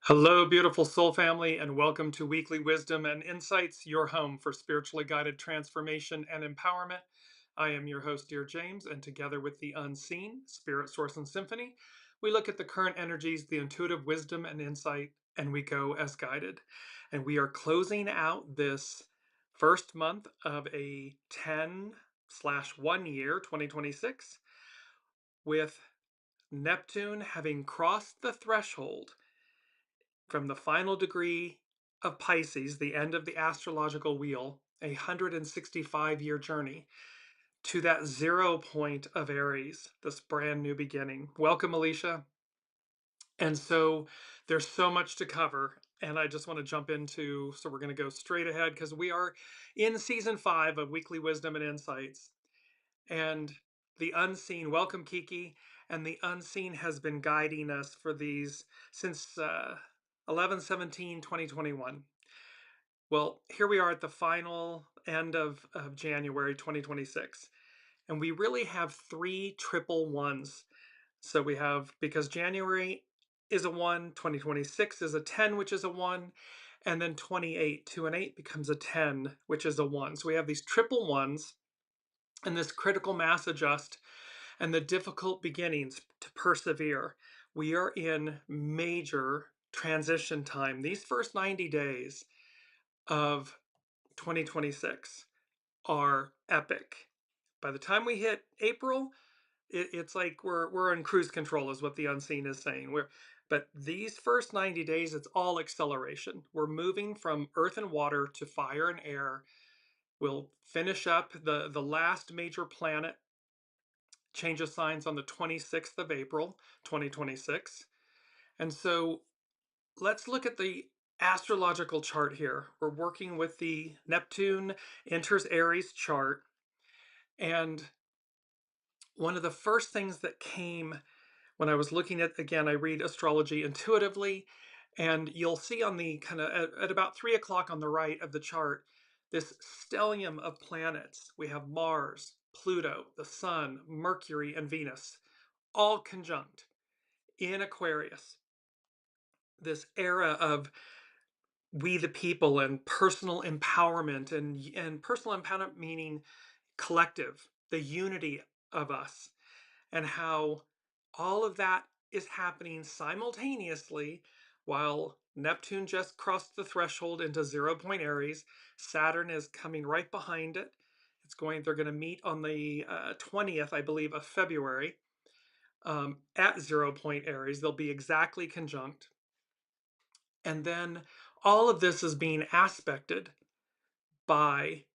Hello, beautiful soul family, and welcome to Weekly Wisdom and Insights, your home for spiritually guided transformation and empowerment. I am your host, Dearjames, and together with the unseen, Spirit, Source, and Symphony, we look at the current energies, the intuitive wisdom and insight, and we go as guided. And we are closing out this first month of a 10/1 year, 2026, with Neptune having crossed the threshold from the final degree of Pisces, the end of the astrological wheel, a 165-year journey, to that 0 point of Aries, this brand new beginning. Welcome, Alicia. And so there's so much to cover. And I just want to jump into, so we're going to go straight ahead because we are in season 5 of Weekly Wisdom and Insights. And the unseen, welcome, Kiki. And the unseen has been guiding us for these since 11/17/2021. Well, here we are at the final end of January 2026. And we really have three triple ones. So we have, because January is a 1, 2026 is a 10, which is a 1, and then 28, 2 and 8 becomes a 10, which is a 1. So we have these triple ones and this critical mass adjust and the difficult beginnings to persevere. We are in major transition time. These first 90 days of 2026 are epic. By the time we hit April, it's like we're in cruise control, is what the unseen is saying. But these first 90 days, it's all acceleration. We're moving from earth and water to fire and air. We'll finish up the last major planet change of signs on the 26th of April, 2026. And so let's look at the astrological chart here. We're working with the Neptune enters Aries chart. And one of the first things that came when I was looking at, again, I read astrology intuitively, and you'll see on the kind of at about 3 o'clock on the right of the chart, this stellium of planets. We have Mars, Pluto, the Sun, Mercury, and Venus, all conjunct in Aquarius. This era of we the people and personal empowerment, and personal empowerment meaning collective, the unity of us, and how all of that is happening simultaneously while Neptune just crossed the threshold into 0 point Aries. Saturn is coming right behind it. They're going to meet on the 20th, I believe, of February at 0 point Aries. They'll be exactly conjunct. And then all of this is being aspected by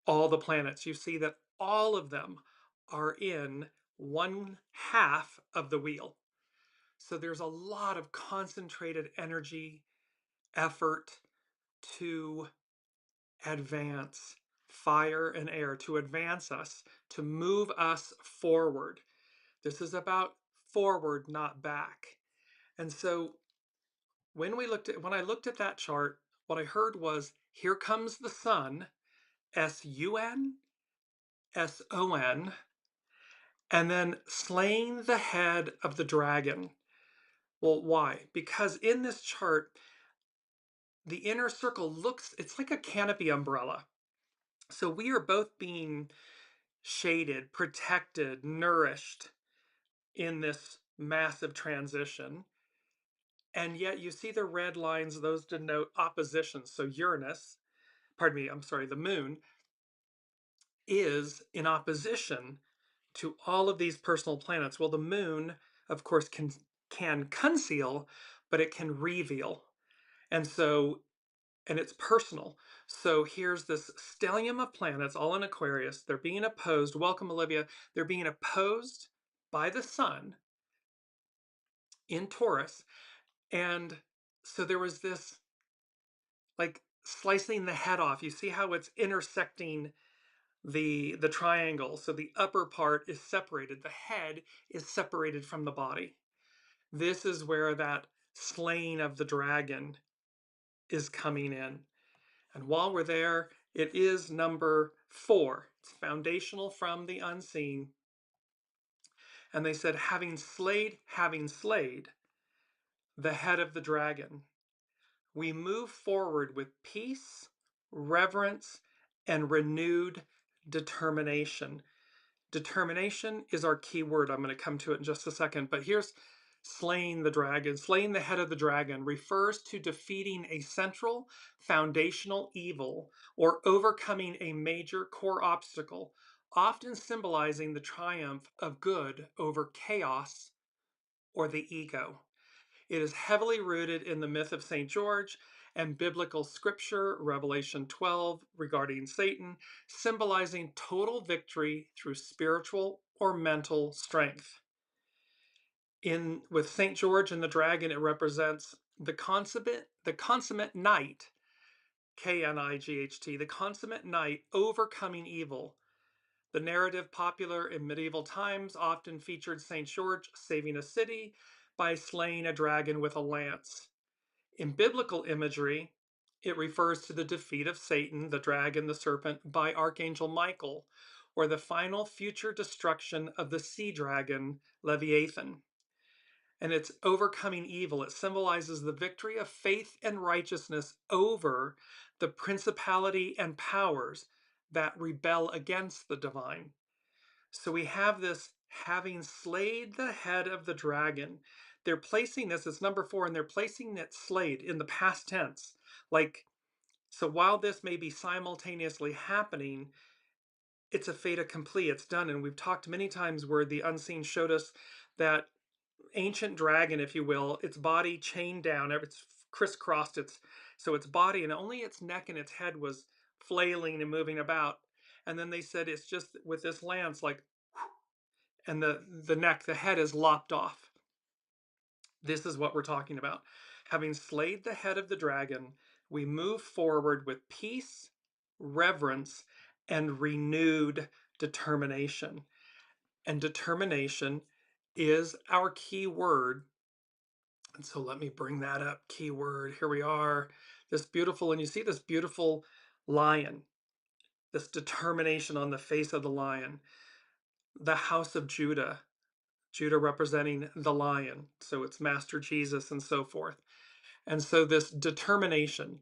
all the planets. You see that all of them are in one half of the wheel. So there's a lot of concentrated energy, effort to advance fire and air, to advance us, to move us forward. This is about forward, not back. And so when I looked at that chart, what I heard was, here comes the sun, SUN, SON, and then slaying the head of the dragon. Well, why? Because in this chart, the inner circle it's like a canopy umbrella. So we are both being shaded, protected, nourished in this massive transition. And yet you see the red lines, those denote opposition. So the moon is in opposition to all of these personal planets. Well, the moon, of course, can conceal, but it can reveal. And it's personal. So here's this stellium of planets, all in Aquarius. They're being opposed. Welcome, Olivia. They're being opposed by the sun in Taurus. And so there was this, like, slicing the head off. You see how it's intersecting the triangle. So the upper part is separated. The head is separated from the body. This is where that slaying of the dragon is coming in. And while we're there, it is number 4. It's foundational from the unseen. And they said, having slayed, the head of the dragon. We move forward with peace, reverence, and renewed determination. Determination is our key word. I'm going to come to it in just a second. But here's slaying the dragon. Slaying the head of the dragon refers to defeating a central foundational evil or overcoming a major core obstacle, often symbolizing the triumph of good over chaos or the ego. It is heavily rooted in the myth of St. George and biblical scripture, Revelation 12, regarding Satan, symbolizing total victory through spiritual or mental strength. With St. George and the dragon, it represents the consummate knight, K-N-I-G-H-T, the consummate knight overcoming evil. The narrative popular in medieval times often featured St. George saving a city by slaying a dragon with a lance. In biblical imagery, it refers to the defeat of Satan, the dragon, the serpent, by Archangel Michael, or the final future destruction of the sea dragon, Leviathan. And it's overcoming evil. It symbolizes the victory of faith and righteousness over the principality and powers that rebel against the divine. So we have this having slayed the head of the dragon. They're placing this as number 4, and they're placing it slayed in the past tense. So while this may be simultaneously happening, it's a fait accompli. It's done. And we've talked many times where the unseen showed us that ancient dragon, if you will, its body chained down, it's crisscrossed, so its body and only its neck and its head was flailing and moving about. And then they said it's just with this lance, and the neck, the head is lopped off. This is what we're talking about. Having slayed the head of the dragon, we move forward with peace, reverence, and renewed determination. And determination is our key word. And so let me bring that up. Keyword. Here we are. This beautiful, and you see this beautiful lion, this determination on the face of the lion. The house of Judah, Judah representing the lion. So it's Master Jesus and so forth. And so this determination,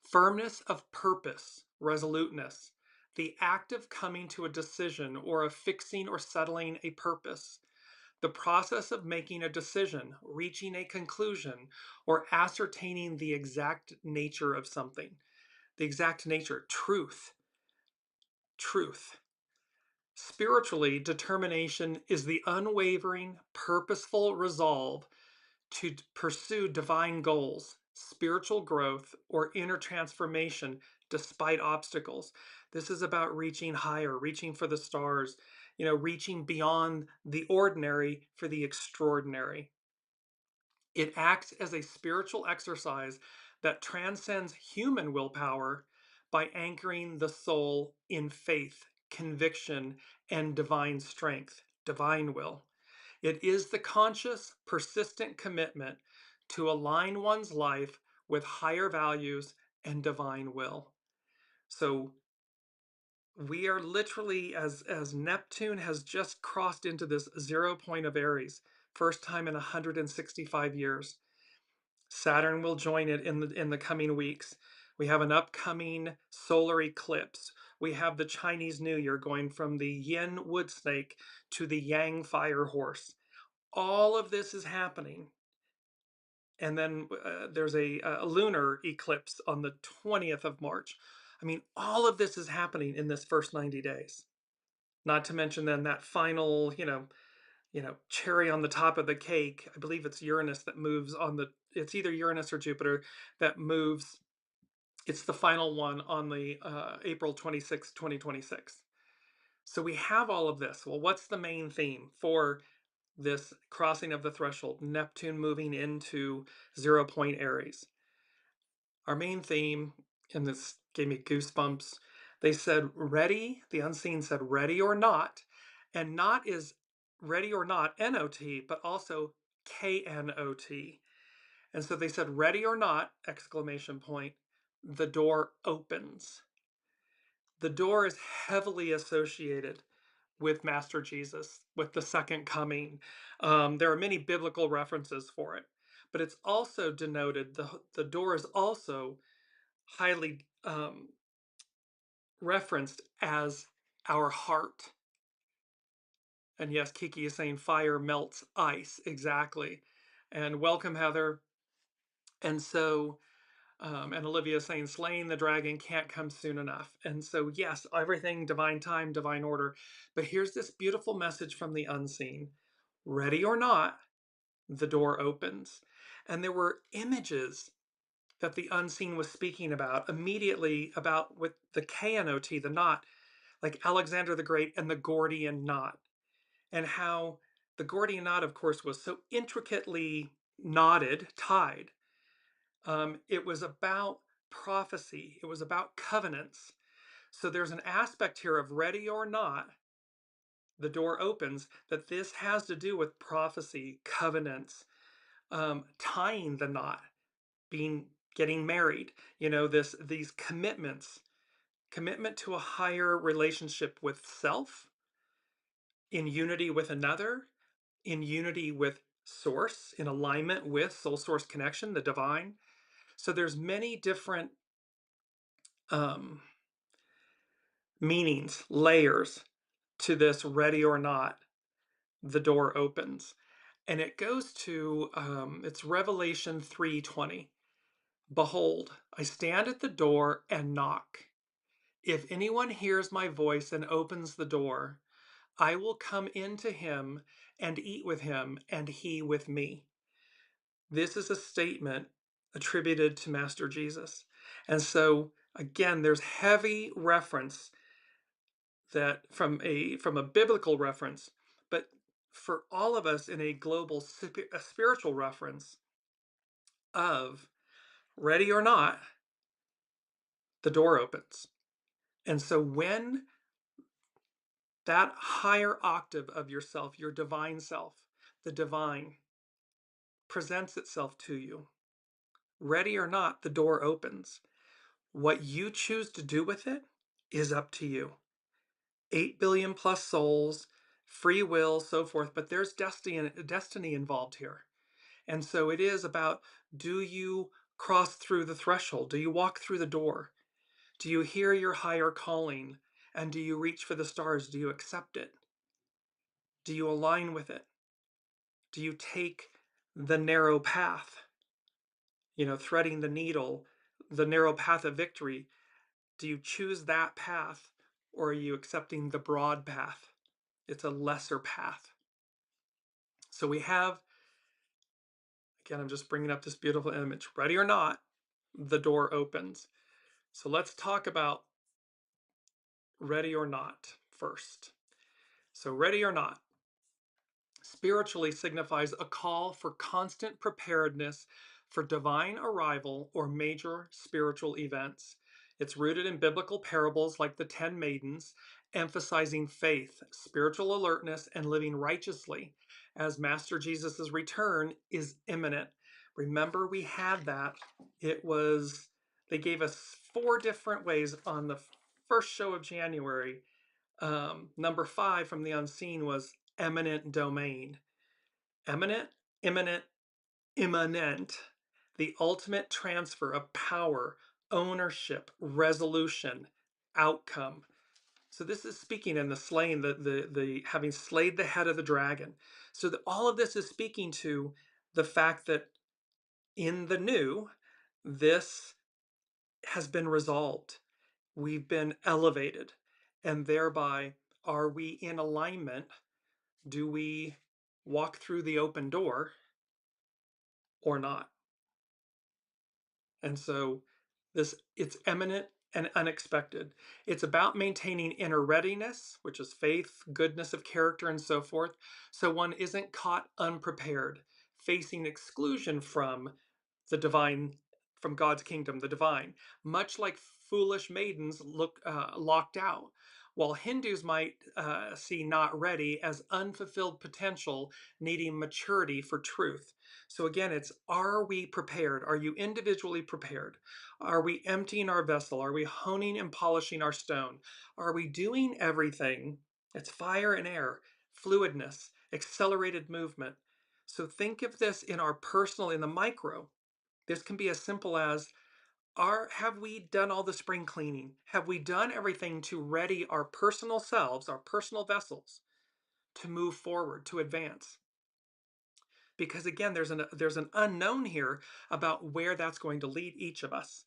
firmness of purpose, resoluteness, the act of coming to a decision or of fixing or settling a purpose, the process of making a decision, reaching a conclusion, or ascertaining the exact nature of something. The exact nature, truth. Truth. Spiritually, determination is the unwavering, purposeful resolve to pursue divine goals, spiritual growth, or inner transformation despite obstacles. This is about reaching higher, reaching for the stars, reaching beyond the ordinary for the extraordinary. It acts as a spiritual exercise that transcends human willpower by anchoring the soul in faith, conviction, and divine strength, divine will. It is the conscious, persistent commitment to align one's life with higher values and divine will. So we are literally, as Neptune has just crossed into this 0 point of Aries, first time in 165 years. Saturn will join it in the coming weeks. We have an upcoming solar eclipse. We have the Chinese New Year going from the Yin wood snake to the Yang fire horse. All of this is happening. And then there's a lunar eclipse on the 20th of March. I mean, all of this is happening in this first 90 days. Not to mention then that final, cherry on the top of the cake. I believe it's Uranus that moves it's either Uranus or Jupiter that moves. It's the final one on the April 26, 2026. So we have all of this. Well, what's the main theme for this crossing of the threshold? Neptune moving into 0 point Aries. Our main theme, and this gave me goosebumps, they said ready, the unseen said ready or not, and not is ready or not, N-O-T, but also K-N-O-T. And so they said ready or not, exclamation point, the door opens. The door is heavily associated with Master Jesus, with the second coming. There are many biblical references for it. but it's also denoted, the door is also highly referenced as our heart. And yes, Kiki is saying fire melts ice. Exactly. And welcome, Heather. And so, and Olivia is saying slaying the dragon can't come soon enough. And so, yes, everything divine time, divine order. But here's this beautiful message from the unseen. Ready or not, the door opens. And there were images that the unseen was speaking about immediately about with the KNOT, the knot, like Alexander the Great and the Gordian knot, and how the Gordian knot, of course, was so intricately knotted, tied. It was about prophecy, it was about covenants. So there's an aspect here of ready or not, the door opens, that this has to do with prophecy, covenants, tying the knot, getting married, these commitments, commitment to a higher relationship with self, in unity with another, in unity with source, in alignment with soul source connection, the divine. So there's many different um, meanings, layers to this ready or not, the door opens. And it goes to, it's Revelation 3:20. Behold, I stand at the door and knock. If anyone hears my voice and opens the door, I will come into him and eat with him, and he with me. This is a statement attributed to Master Jesus. And so, again, there's heavy reference that from a biblical reference, but for all of us in a global a spiritual reference of ready or not, the door opens. And so when that higher octave of yourself, your divine self, the divine, presents itself to you, ready or not, the door opens. What you choose to do with it is up to you. 8 billion plus souls, free will, so forth, but there's destiny involved here. And so it is about, do you cross through the threshold? Do you walk through the door? Do you hear your higher calling? And do you reach for the stars? Do you accept it? Do you align with it? Do you take the narrow path? Threading the needle, the narrow path of victory. Do you choose that path, or are you accepting the broad path? It's a lesser path. So we have, again, I'm just bringing up this beautiful image. Ready or not, the door opens. So let's talk about ready or not first. So ready or not spiritually signifies a call for constant preparedness for divine arrival or major spiritual events. It's rooted in biblical parables like the 10 maidens, emphasizing faith, spiritual alertness, and living righteously as Master Jesus' return is imminent. Remember, we had that. They gave us 4 different ways on the first show of January. Number 5 from the unseen was eminent domain. Eminent, imminent, immanent, the ultimate transfer of power, ownership, resolution, outcome. So this is speaking in the slaying, the having slayed the head of the dragon. So all of this is speaking to the fact that in the new, this has been resolved. We've been elevated, and thereby, are we in alignment? Do we walk through the open door or not? And so it's eminent and unexpected. It's about maintaining inner readiness, which is faith, goodness of character, and so forth, so one isn't caught unprepared, facing exclusion from the divine, from God's kingdom, the divine, much like foolish maidens locked out. While Hindus might see not ready as unfulfilled potential needing maturity for truth. So again, it's, are we prepared? Are you individually prepared? Are we emptying our vessel? Are we honing and polishing our stone? Are we doing everything? It's fire and air, fluidness, accelerated movement, So think of this in our personal, in the micro. This can be as simple as, have we done all the spring cleaning? Have we done everything to ready our personal selves, our personal vessels, to move forward, to advance? Because again, there's an unknown here about where that's going to lead each of us.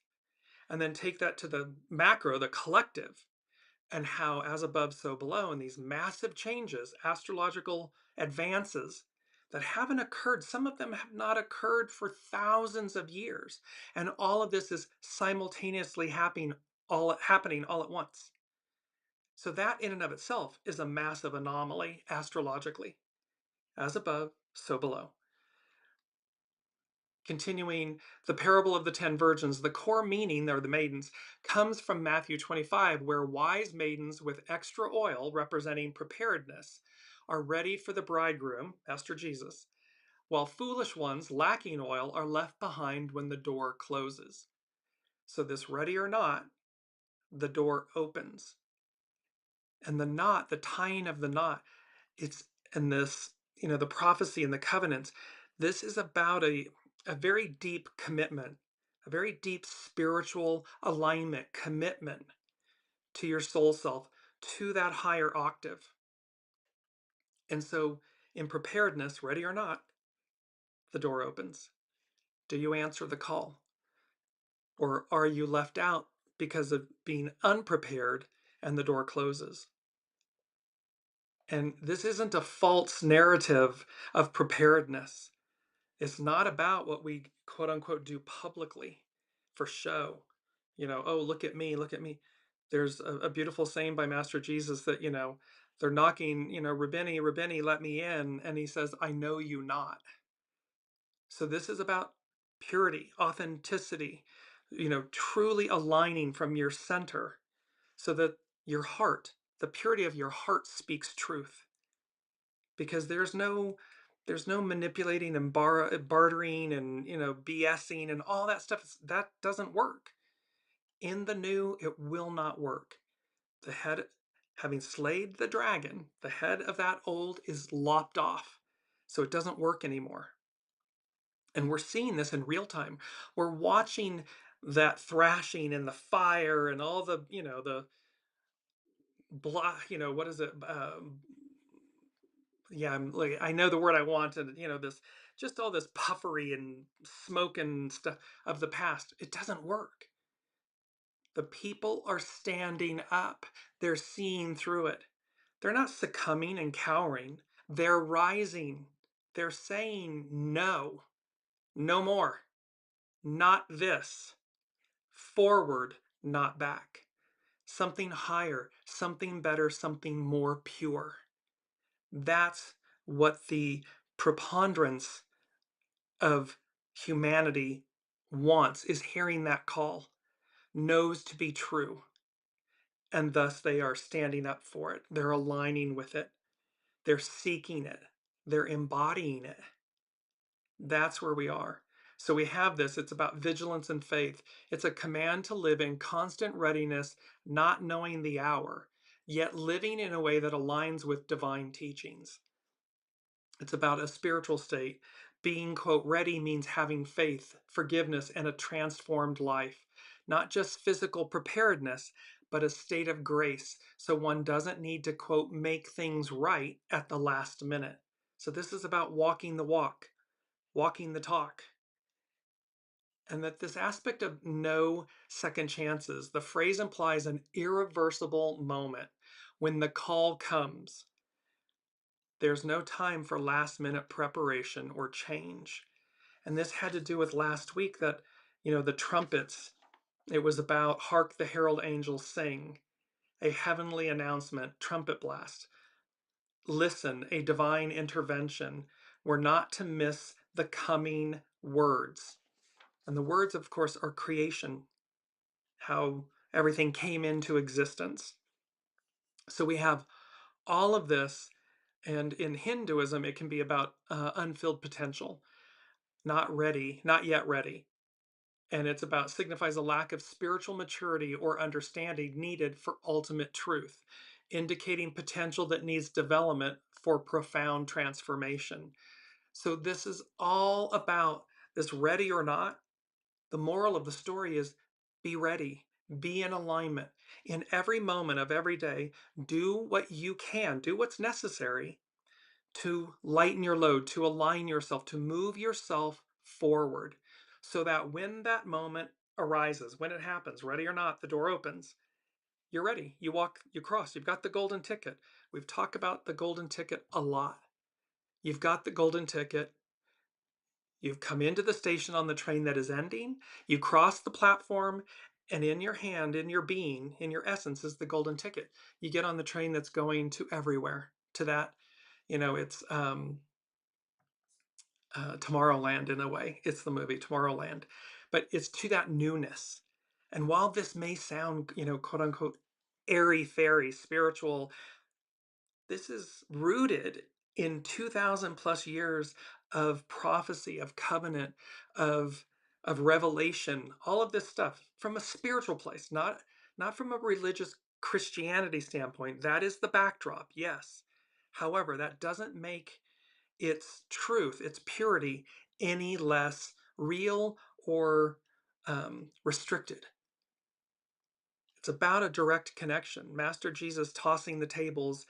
And then take that to the macro, the collective, and how as above, so below, and these massive changes, astrological advances that haven't occurred. Some of them have not occurred for thousands of years. And all of this is simultaneously happening all at once. So that in and of itself is a massive anomaly astrologically. As above, so below. Continuing the parable of the 10 virgins, the core meaning, or the maidens, comes from Matthew 25, where wise maidens with extra oil, representing preparedness, are ready for the bridegroom, Master Jesus, while foolish ones lacking oil are left behind when the door closes. So this ready or not, the door opens. And the knot, the tying of the knot, it's in this, the prophecy and the covenants. This is about a very deep commitment, a very deep spiritual alignment, commitment to your soul self, to that higher octave. And so, in preparedness, ready or not, the door opens. Do you answer the call? Or are you left out because of being unprepared and the door closes? And this isn't a false narrative of preparedness. It's not about what we quote unquote do publicly for show. Oh, look at me, look at me. There's a beautiful saying by Master Jesus that, they're knocking, Rabbini, Rabbini, let me in. And he says, I know you not. So this is about purity, authenticity, truly aligning from your center so that your heart, the purity of your heart speaks truth. Because there's no manipulating and bartering and BSing and all that stuff. That doesn't work. In the new, it will not work. The head, having slayed the dragon, the head of that old is lopped off, so it doesn't work anymore. And we're seeing this in real time. We're watching that thrashing and the fire and all the the blah, what is it, yeah, I'm like, I know the word I wanted, this, just all this puffery and smoke and stuff of the past. It doesn't work. The people are standing up. They're seeing through it. They're not succumbing and cowering. They're rising. They're saying no, no more, not this, forward, not back. Something higher, something better, something more pure. That's what the preponderance of humanity wants, is hearing that call, knows to be true, and thus they are standing up for it. They're aligning with it. They're seeking it. They're embodying it. That's where we are. So we have this. It's about vigilance and faith. It's a command to live in constant readiness, not knowing the hour, yet living in a way that aligns with divine teachings. It's about a spiritual state. Being, quote, ready means having faith, forgiveness, and a transformed life. Not just physical preparedness, but a state of grace. So one doesn't need to, quote, make things right at the last minute. So this is about walking the walk, walking the talk. And that this aspect of no second chances, the phrase implies an irreversible moment when the call comes. There's no time for last minute preparation or change. And this had to do with last week that, the trumpets, it was about hark the herald angels sing, a heavenly announcement, trumpet blast. Listen, a divine intervention. We're not to miss the coming words. And the words, of course, are creation, how everything came into existence. So we have all of this. And in Hinduism, it can be about unfilled potential, not ready, not yet ready. And it's about signifies a lack of spiritual maturity or understanding needed for ultimate truth, indicating potential that needs development for profound transformation. So this is all about this ready or not. The moral of the story is be ready, be in alignment. In every moment of every day, do what you can, do what's necessary to lighten your load, to align yourself, to move yourself forward so that when that moment arises, when it happens, ready or not, the door opens, you're ready. You walk, you cross, you've got the golden ticket. We've talked about the golden ticket a lot. You've got the golden ticket. You've come into the station on the train that is ending. You cross the platform, and in your hand, in your being, in your essence, is the golden ticket. You get on the train that's going to everywhere, to that, it's Tomorrowland in a way. It's the movie Tomorrowland, but it's to that newness. And while this may sound, quote unquote, airy fairy, spiritual, this is rooted in 2000 plus years of prophecy, of covenant, of revelation, all of this stuff from a spiritual place, not from a religious Christianity standpoint. That is the backdrop, yes. However, that doesn't make its truth, its purity, any less real or restricted. It's about a direct connection. Master Jesus tossing the tables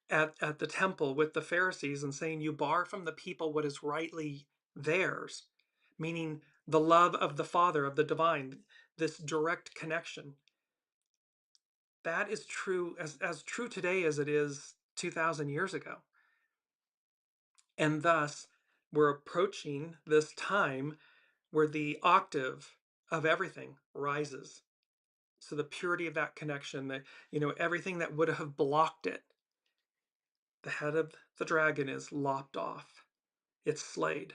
at the temple with the Pharisees and saying, "You bar from the people what is rightly theirs," meaning the love of the Father, of the divine, this direct connection. That is true, as true today as it is 2,000 years ago. And thus, we're approaching this time where the octave of everything rises. So the purity of that connection, that everything that would have blocked it, the head of the dragon is lopped off. It's slayed.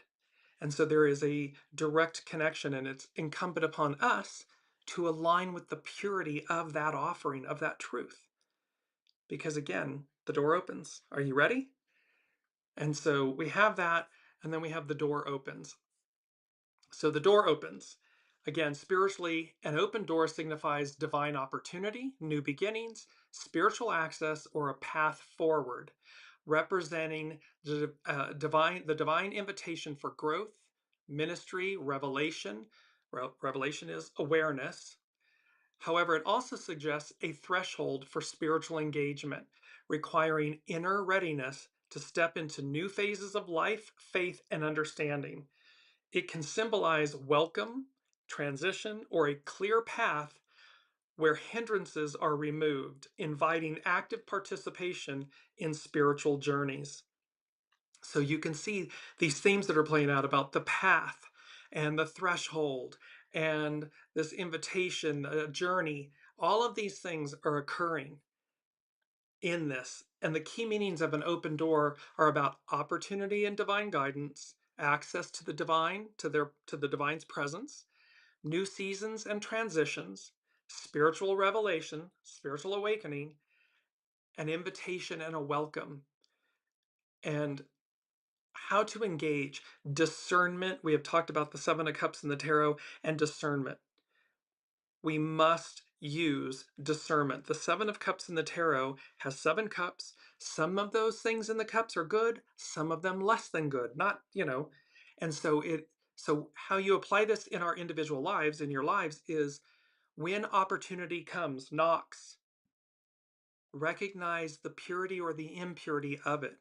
And so there is a direct connection, and it's incumbent upon us to align with the purity of that offering, of that truth. Because again, the door opens. Are you ready? And so we have that, and then we have the door opens. So the door opens. Again, spiritually, an open door signifies divine opportunity, new beginnings, spiritual access, or a path forward, representing the divine invitation for growth, ministry, revelation. Revelation is awareness. However, it also suggests a threshold for spiritual engagement, requiring inner readiness to step into new phases of life, faith, and understanding. It can symbolize welcome, transition, or a clear path where hindrances are removed, inviting active participation in spiritual journeys. So you can see these themes that are playing out about the path and the threshold and this invitation, a journey. All of these things are occurring in this. And the key meanings of an open door are about opportunity and divine guidance, access to the divine, to the divine's presence, new seasons and transitions, spiritual revelation, spiritual awakening, an invitation and a welcome. And how to engage discernment. We have talked about the Seven of Cups in the tarot and discernment. We must use discernment. The Seven of Cups in the tarot has 7 cups. Some of those things in the cups are good, some of them less than good. Not, and so how you apply this in our individual lives, in your lives, is when opportunity comes, knocks, recognize the purity or the impurity of it.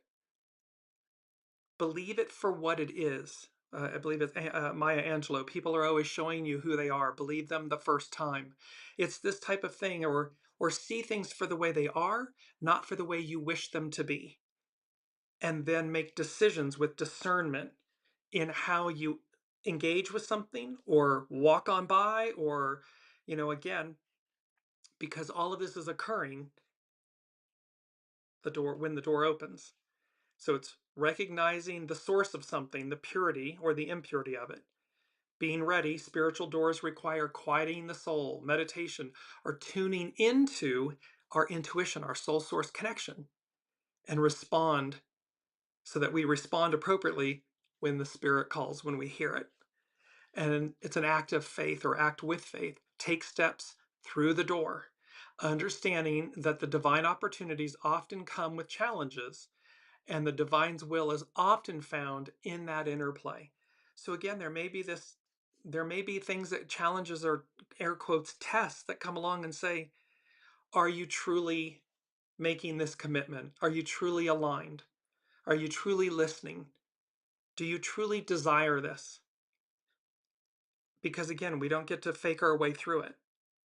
Believe it for what it is. I believe it's Maya Angelou. People are always showing you who they are. Believe them the first time. It's this type of thing, or see things for the way they are, not for the way you wish them to be. And then make decisions with discernment in how you engage with something or walk on by, or, again, because all of this is occurring when the door opens. So it's recognizing the source of something, the purity or the impurity of it. Being ready, spiritual doors require quieting the soul, meditation, or tuning into our intuition, our soul source connection, and respond so that we respond appropriately when the Spirit calls, when we hear it. And it's an act of faith, or act with faith. Take steps through the door, understanding that the divine opportunities often come with challenges, And the divine's will is often found in that interplay. So again, there may be things that challenges or air quotes tests that come along and say, are you truly making this commitment? Are you truly aligned? Are you truly listening? Do you truly desire this? Because again, we don't get to fake our way through it.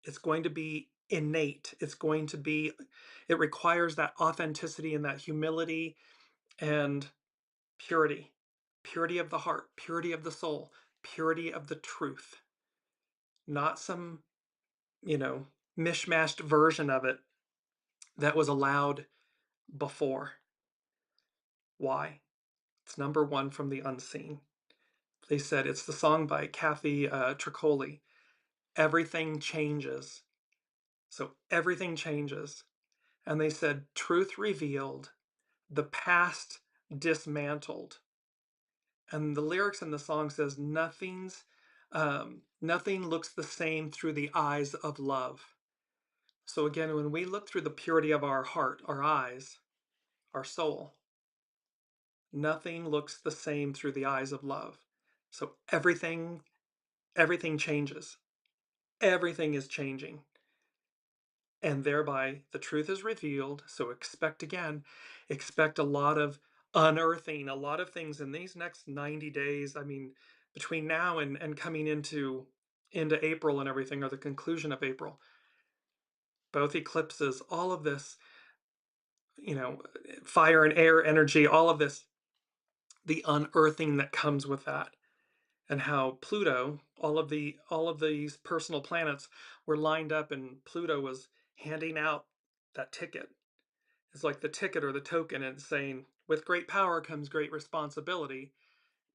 It's going to be innate. It requires that authenticity and that humility and purity. Purity of the heart, purity of the soul, purity of the truth. Not some, you know, mishmashed version of it that was allowed before. Why? It's number one from the unseen. They said it's the song by Kathy Tricoli. Everything changes. So everything changes. And they said truth revealed, the past dismantled. And the lyrics in the song says nothing looks the same through the eyes of love. So again, when we look through the purity of our heart, our eyes, our soul, nothing looks the same through the eyes of love. So everything changes. Everything is changing. And thereby the truth is revealed. So expect a lot of unearthing, a lot of things in these next 90 days. I mean, between now and coming into April and everything, or the conclusion of April, both eclipses, all of this, you know, fire and air energy, all of this, the unearthing that comes with that. And how Pluto, all of these personal planets were lined up, and Pluto was handing out that ticket. It's like the ticket or the token, and saying, with great power comes great responsibility,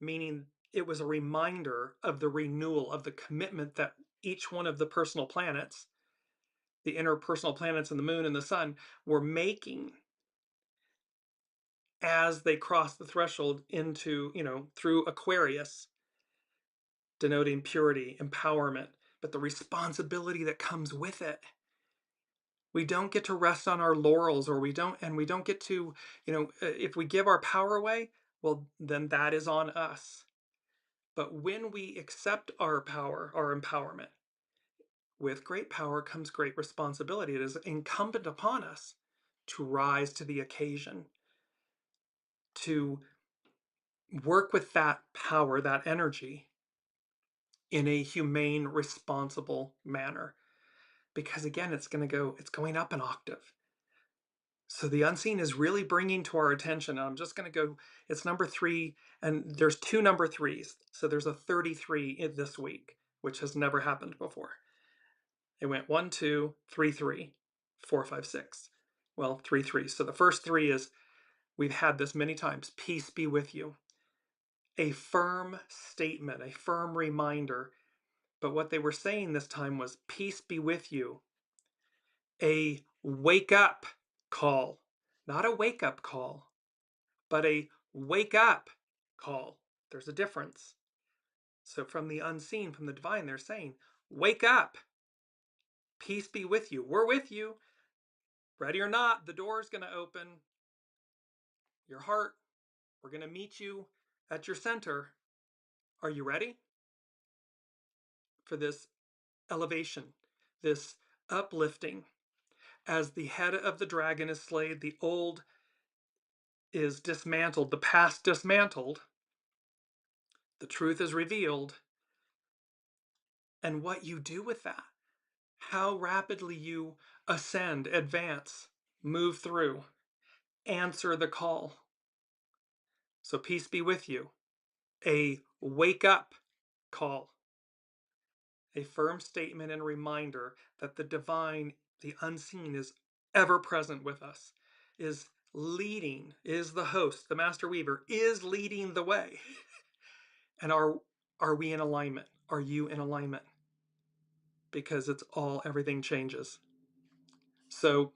meaning it was a reminder of the renewal of the commitment that each one of the personal planets, the interpersonal planets and the moon and the sun, were making as they crossed the threshold into, through Aquarius, denoting purity, empowerment, but the responsibility that comes with it. We don't get to rest on our laurels, or we don't get to, if we give our power away, well, then that is on us. But when we accept our power, our empowerment, with great power comes great responsibility. It is incumbent upon us to rise to the occasion, to work with that power, that energy, in a humane, responsible manner. Because again, it's going up an octave. So the unseen is really bringing to our attention. And I'm just going to go, it's number 3, and there's 2 number 3s. So there's a 33 in this week, which has never happened before. It went 1, 2, 3, 3, 4, 5, 6. Well, 3, 3. So the first 3 is, we've had this many times, peace be with you. A firm statement, a firm reminder. But what they were saying this time was, peace be with you. A wake up call. Not a wake up call, but a wake up call. There's a difference. So from the unseen, from the divine, they're saying, wake up. Peace be with you. We're with you. Ready or not, the door is going to open. Your heart, we're going to meet you at your center. Are you ready for this elevation, this uplifting? As the head of the dragon is slayed, the old is dismantled, the past dismantled, the truth is revealed. And what you do with that, how rapidly you ascend, advance, move through, answer the call. So peace be with you. A wake up call. A firm statement and reminder that the divine, the unseen, is ever present with us, is leading, is the host, the master weaver, is leading the way. And are we in alignment? Are you in alignment? Because everything changes. So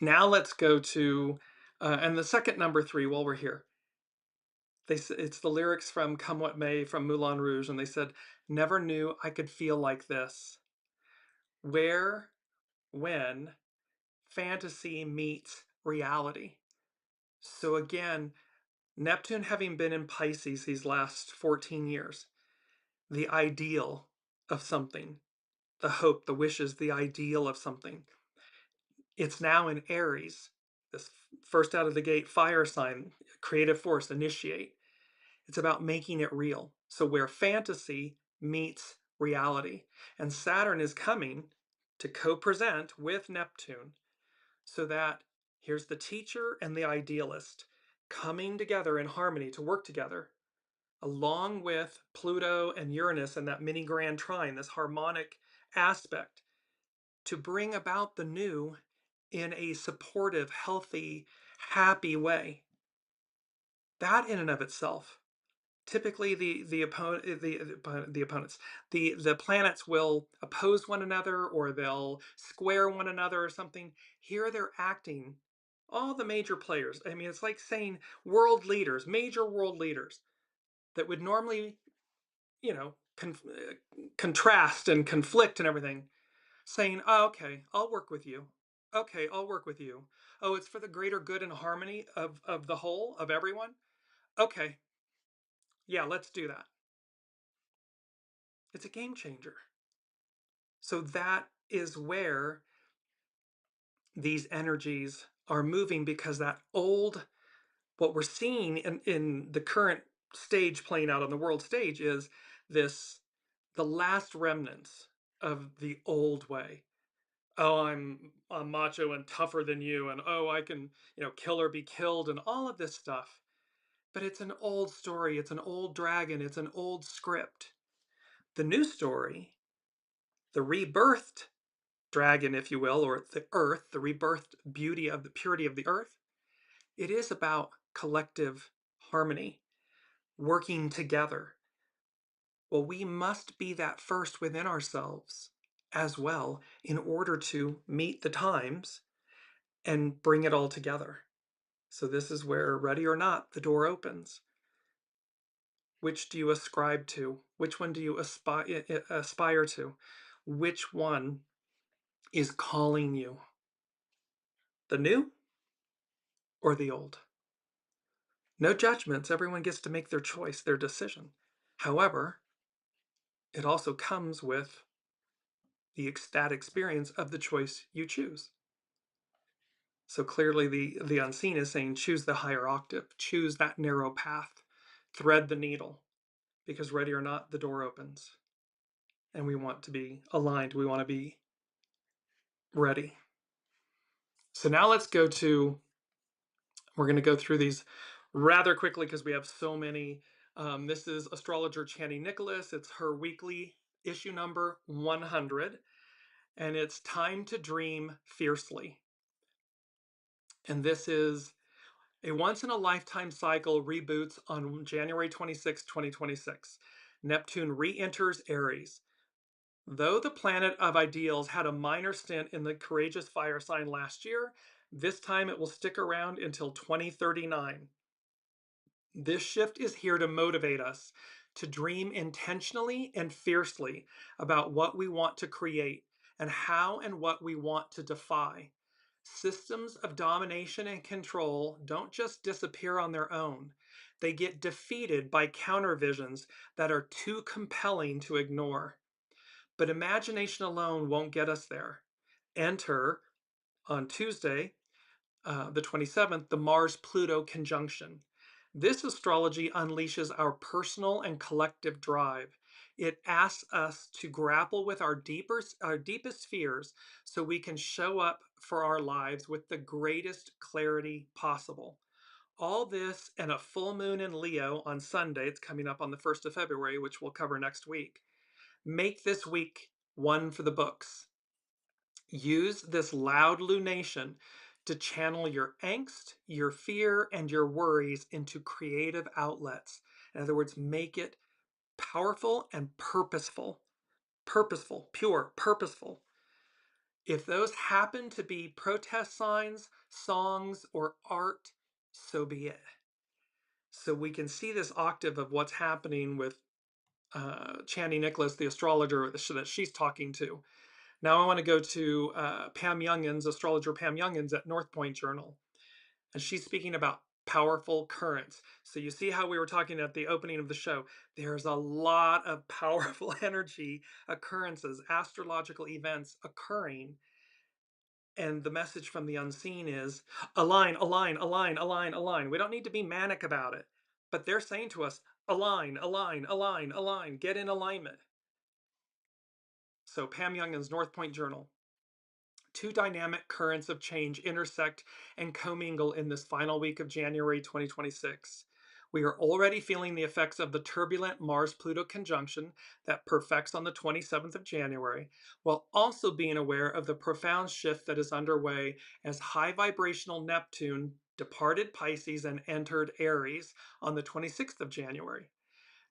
now let's go to, and the second number 3 while we're here. It's the lyrics from Come What May from Moulin Rouge, and they said, never knew I could feel like this. Where, when fantasy meets reality. So again, Neptune having been in Pisces these last 14 years, the ideal of something, the hope, the wishes, the ideal of something. It's now in Aries, this first out of the gate fire sign, creative force, initiate. It's about making it real. So where fantasy meets reality. And Saturn is coming to co-present with Neptune so that here's the teacher and the idealist coming together in harmony to work together, along with Pluto and Uranus and that mini grand trine, this harmonic aspect, to bring about the new in a supportive, healthy, happy way. That in and of itself, typically the opponents, the planets will oppose one another or they'll square one another or something. Here they're acting, all the major players. I mean, it's like saying world leaders, major world leaders that would normally, you know, contrast and conflict and everything, saying, oh, okay, I'll work with you. Okay, I'll work with you. Oh, it's for the greater good and harmony of the whole, of everyone. Okay, yeah, let's do that. It's a game changer. So that is where these energies are moving, because that old, what we're seeing in the current stage playing out on the world stage is this, the last remnants of the old way. Oh, I'm macho and tougher than you, and oh, I can, kill or be killed, and all of this stuff. But it's an old story, it's an old dragon, it's an old script. The new story, the rebirthed dragon, if you will, or the earth, the rebirthed beauty of the purity of the earth, it is about collective harmony, working together. Well, we must be that first within ourselves as well in order to meet the times and bring it all together. So this is where, ready or not, the door opens. Which do you ascribe to? Which one do you aspire to? Which one is calling you? The new or the old? No judgments. Everyone gets to make their choice, their decision. However, it also comes with that experience of the choice you choose. So clearly the unseen is saying, choose the higher octave, choose that narrow path, thread the needle, because ready or not, the door opens. And we want to be aligned. We want to be ready. So now let's go to, we're going to go through these rather quickly because we have so many. This is astrologer Chani Nicholas. It's her weekly issue number 100. And it's Time to Dream Fiercely. And this is a once-in-a-lifetime cycle reboots on January 26, 2026. Neptune re-enters Aries. Though the planet of ideals had a minor stint in the courageous fire sign last year, this time it will stick around until 2039. This shift is here to motivate us to dream intentionally and fiercely about what we want to create and how and what we want to defy. Systems of domination and control don't just disappear on their own. They get defeated by countervisions that are too compelling to ignore. But imagination alone won't get us there. Enter, on Tuesday, the 27th, the Mars-Pluto conjunction. This astrology unleashes our personal and collective drive. It asks us to grapple with our deepest fears so we can show up for our lives with the greatest clarity possible. All this and a full moon in Leo on Sunday, it's coming up on the 1st of February, which we'll cover next week. Make this week one for the books. Use this loud lunation to channel your angst, your fear, and your worries into creative outlets. In other words, make it powerful and purposeful. Purposeful, pure, purposeful. If those happen to be protest signs, songs, or art, so be it. So we can see this octave of what's happening with Chani Nicholas, the astrologer that she's talking to. Now I want to go to Pam Youngins, astrologer Pam Youngins at North Point Journal. And she's speaking about powerful currents. So you see how we were talking at the opening of the show. There's a lot of powerful energy occurrences, astrological events occurring. And the message from the unseen is align, align, align, align, align. We don't need to be manic about it, but they're saying to us, align, align, align, align, get in alignment. So Pam Youngin's North Point Journal. Two dynamic currents of change intersect and commingle in this final week of January 2026. We are already feeling the effects of the turbulent Mars Pluto conjunction that perfects on the 27th of January, while also being aware of the profound shift that is underway as high vibrational Neptune departed Pisces and entered Aries on the 26th of January.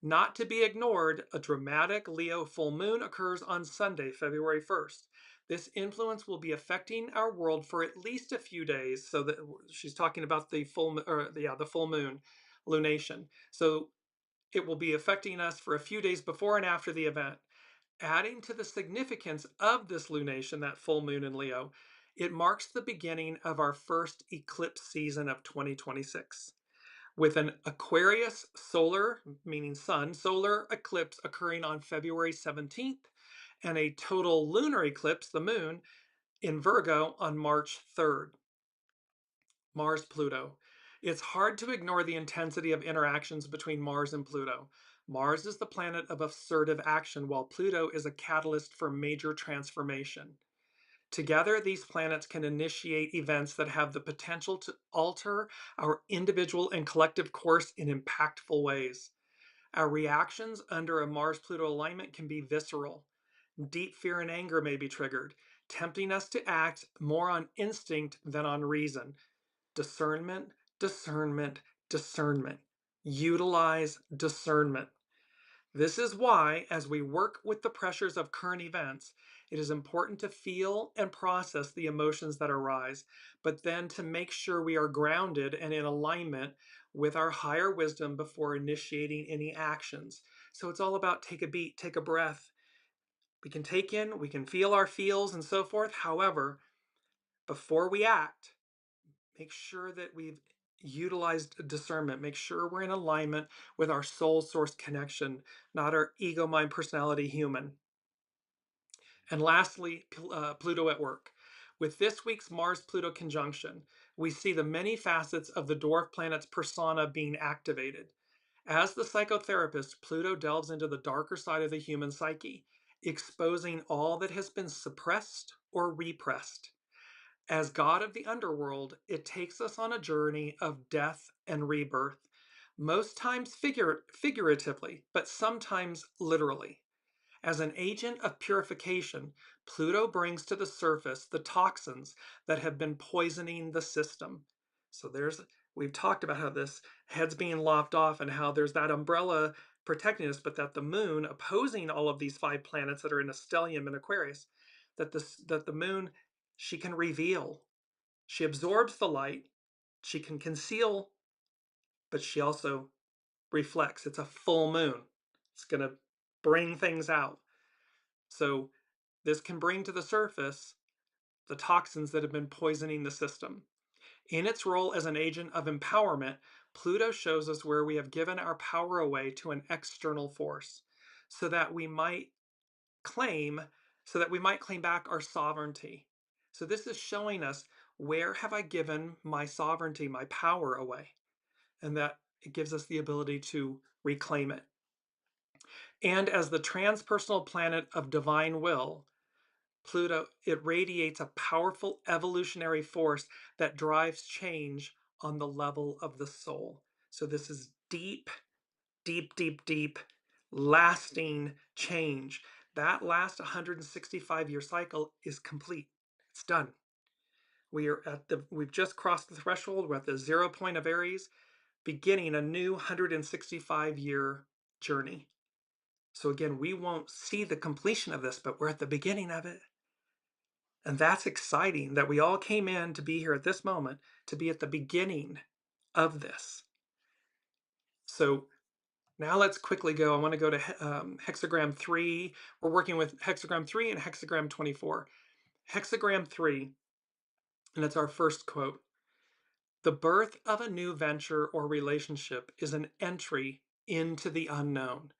Not to be ignored, a dramatic Leo full moon occurs on Sunday, February 1st. This influence will be affecting our world for at least a few days. So that she's talking about the the full moon lunation. So it will be affecting us for a few days before and after the event. Adding to the significance of this lunation, that full moon in Leo, it marks the beginning of our first eclipse season of 2026 with an Aquarius solar, meaning sun, solar eclipse occurring on February 17th, and a total lunar eclipse, the moon, in Virgo on March 3rd. Mars Pluto. It's hard to ignore the intensity of interactions between Mars and Pluto. Mars is the planet of assertive action, while Pluto is a catalyst for major transformation. Together, these planets can initiate events that have the potential to alter our individual and collective course in impactful ways. Our reactions under a Mars Pluto alignment can be visceral. Deep fear and anger may be triggered, tempting us to act more on instinct than on reason. Discernment, discernment, discernment. Utilize discernment. This is why, as we work with the pressures of current events, it is important to feel and process the emotions that arise, but then to make sure we are grounded and in alignment with our higher wisdom before initiating any actions. So it's all about take a beat, take a breath. We can take in, we can feel our feels and so forth. However, before we act, make sure that we've utilized discernment. Make sure we're in alignment with our soul source connection, not our ego, mind, personality, human. And lastly, Pluto at work. With this week's Mars Pluto conjunction, we see the many facets of the dwarf planet's persona being activated. As the psychotherapist, Pluto delves into the darker side of the human psyche, exposing all that has been suppressed or repressed. As god of the underworld, it takes us on a journey of death and rebirth, most times figuratively, but sometimes literally. As an agent of purification, Pluto brings to the surface the toxins that have been poisoning the system. So we've talked about how this head's being lopped off and how there's that umbrella protecting us, but that the moon opposing all of these five planets that are in a stellium in Aquarius, that the moon, she can reveal. She absorbs the light, she can conceal, but she also reflects. It's a full moon. It's going to bring things out. So this can bring to the surface the toxins that have been poisoning the system. In its role as an agent of empowerment, Pluto shows us where we have given our power away to an external force so that we might claim back our sovereignty. So this is showing us, where have I given my sovereignty, my power away? And that it gives us the ability to reclaim it. And as the transpersonal planet of divine will, Pluto, it radiates a powerful evolutionary force that drives change on the level of the soul. So this is deep, deep, deep, deep, lasting change. That last 165-year cycle is complete. It's done. We've just crossed the threshold. We're at the 0 point of Aries, beginning a new 165-year journey. So again, we won't see the completion of this, but we're at the beginning of it. And that's exciting that we all came in to be here at this moment, to be at the beginning of this. So now let's quickly go. I want to go to hexagram 3. We're working with hexagram 3 and hexagram 24. Hexagram 3, and it's our first quote. The birth of a new venture or relationship is an entry into the unknown.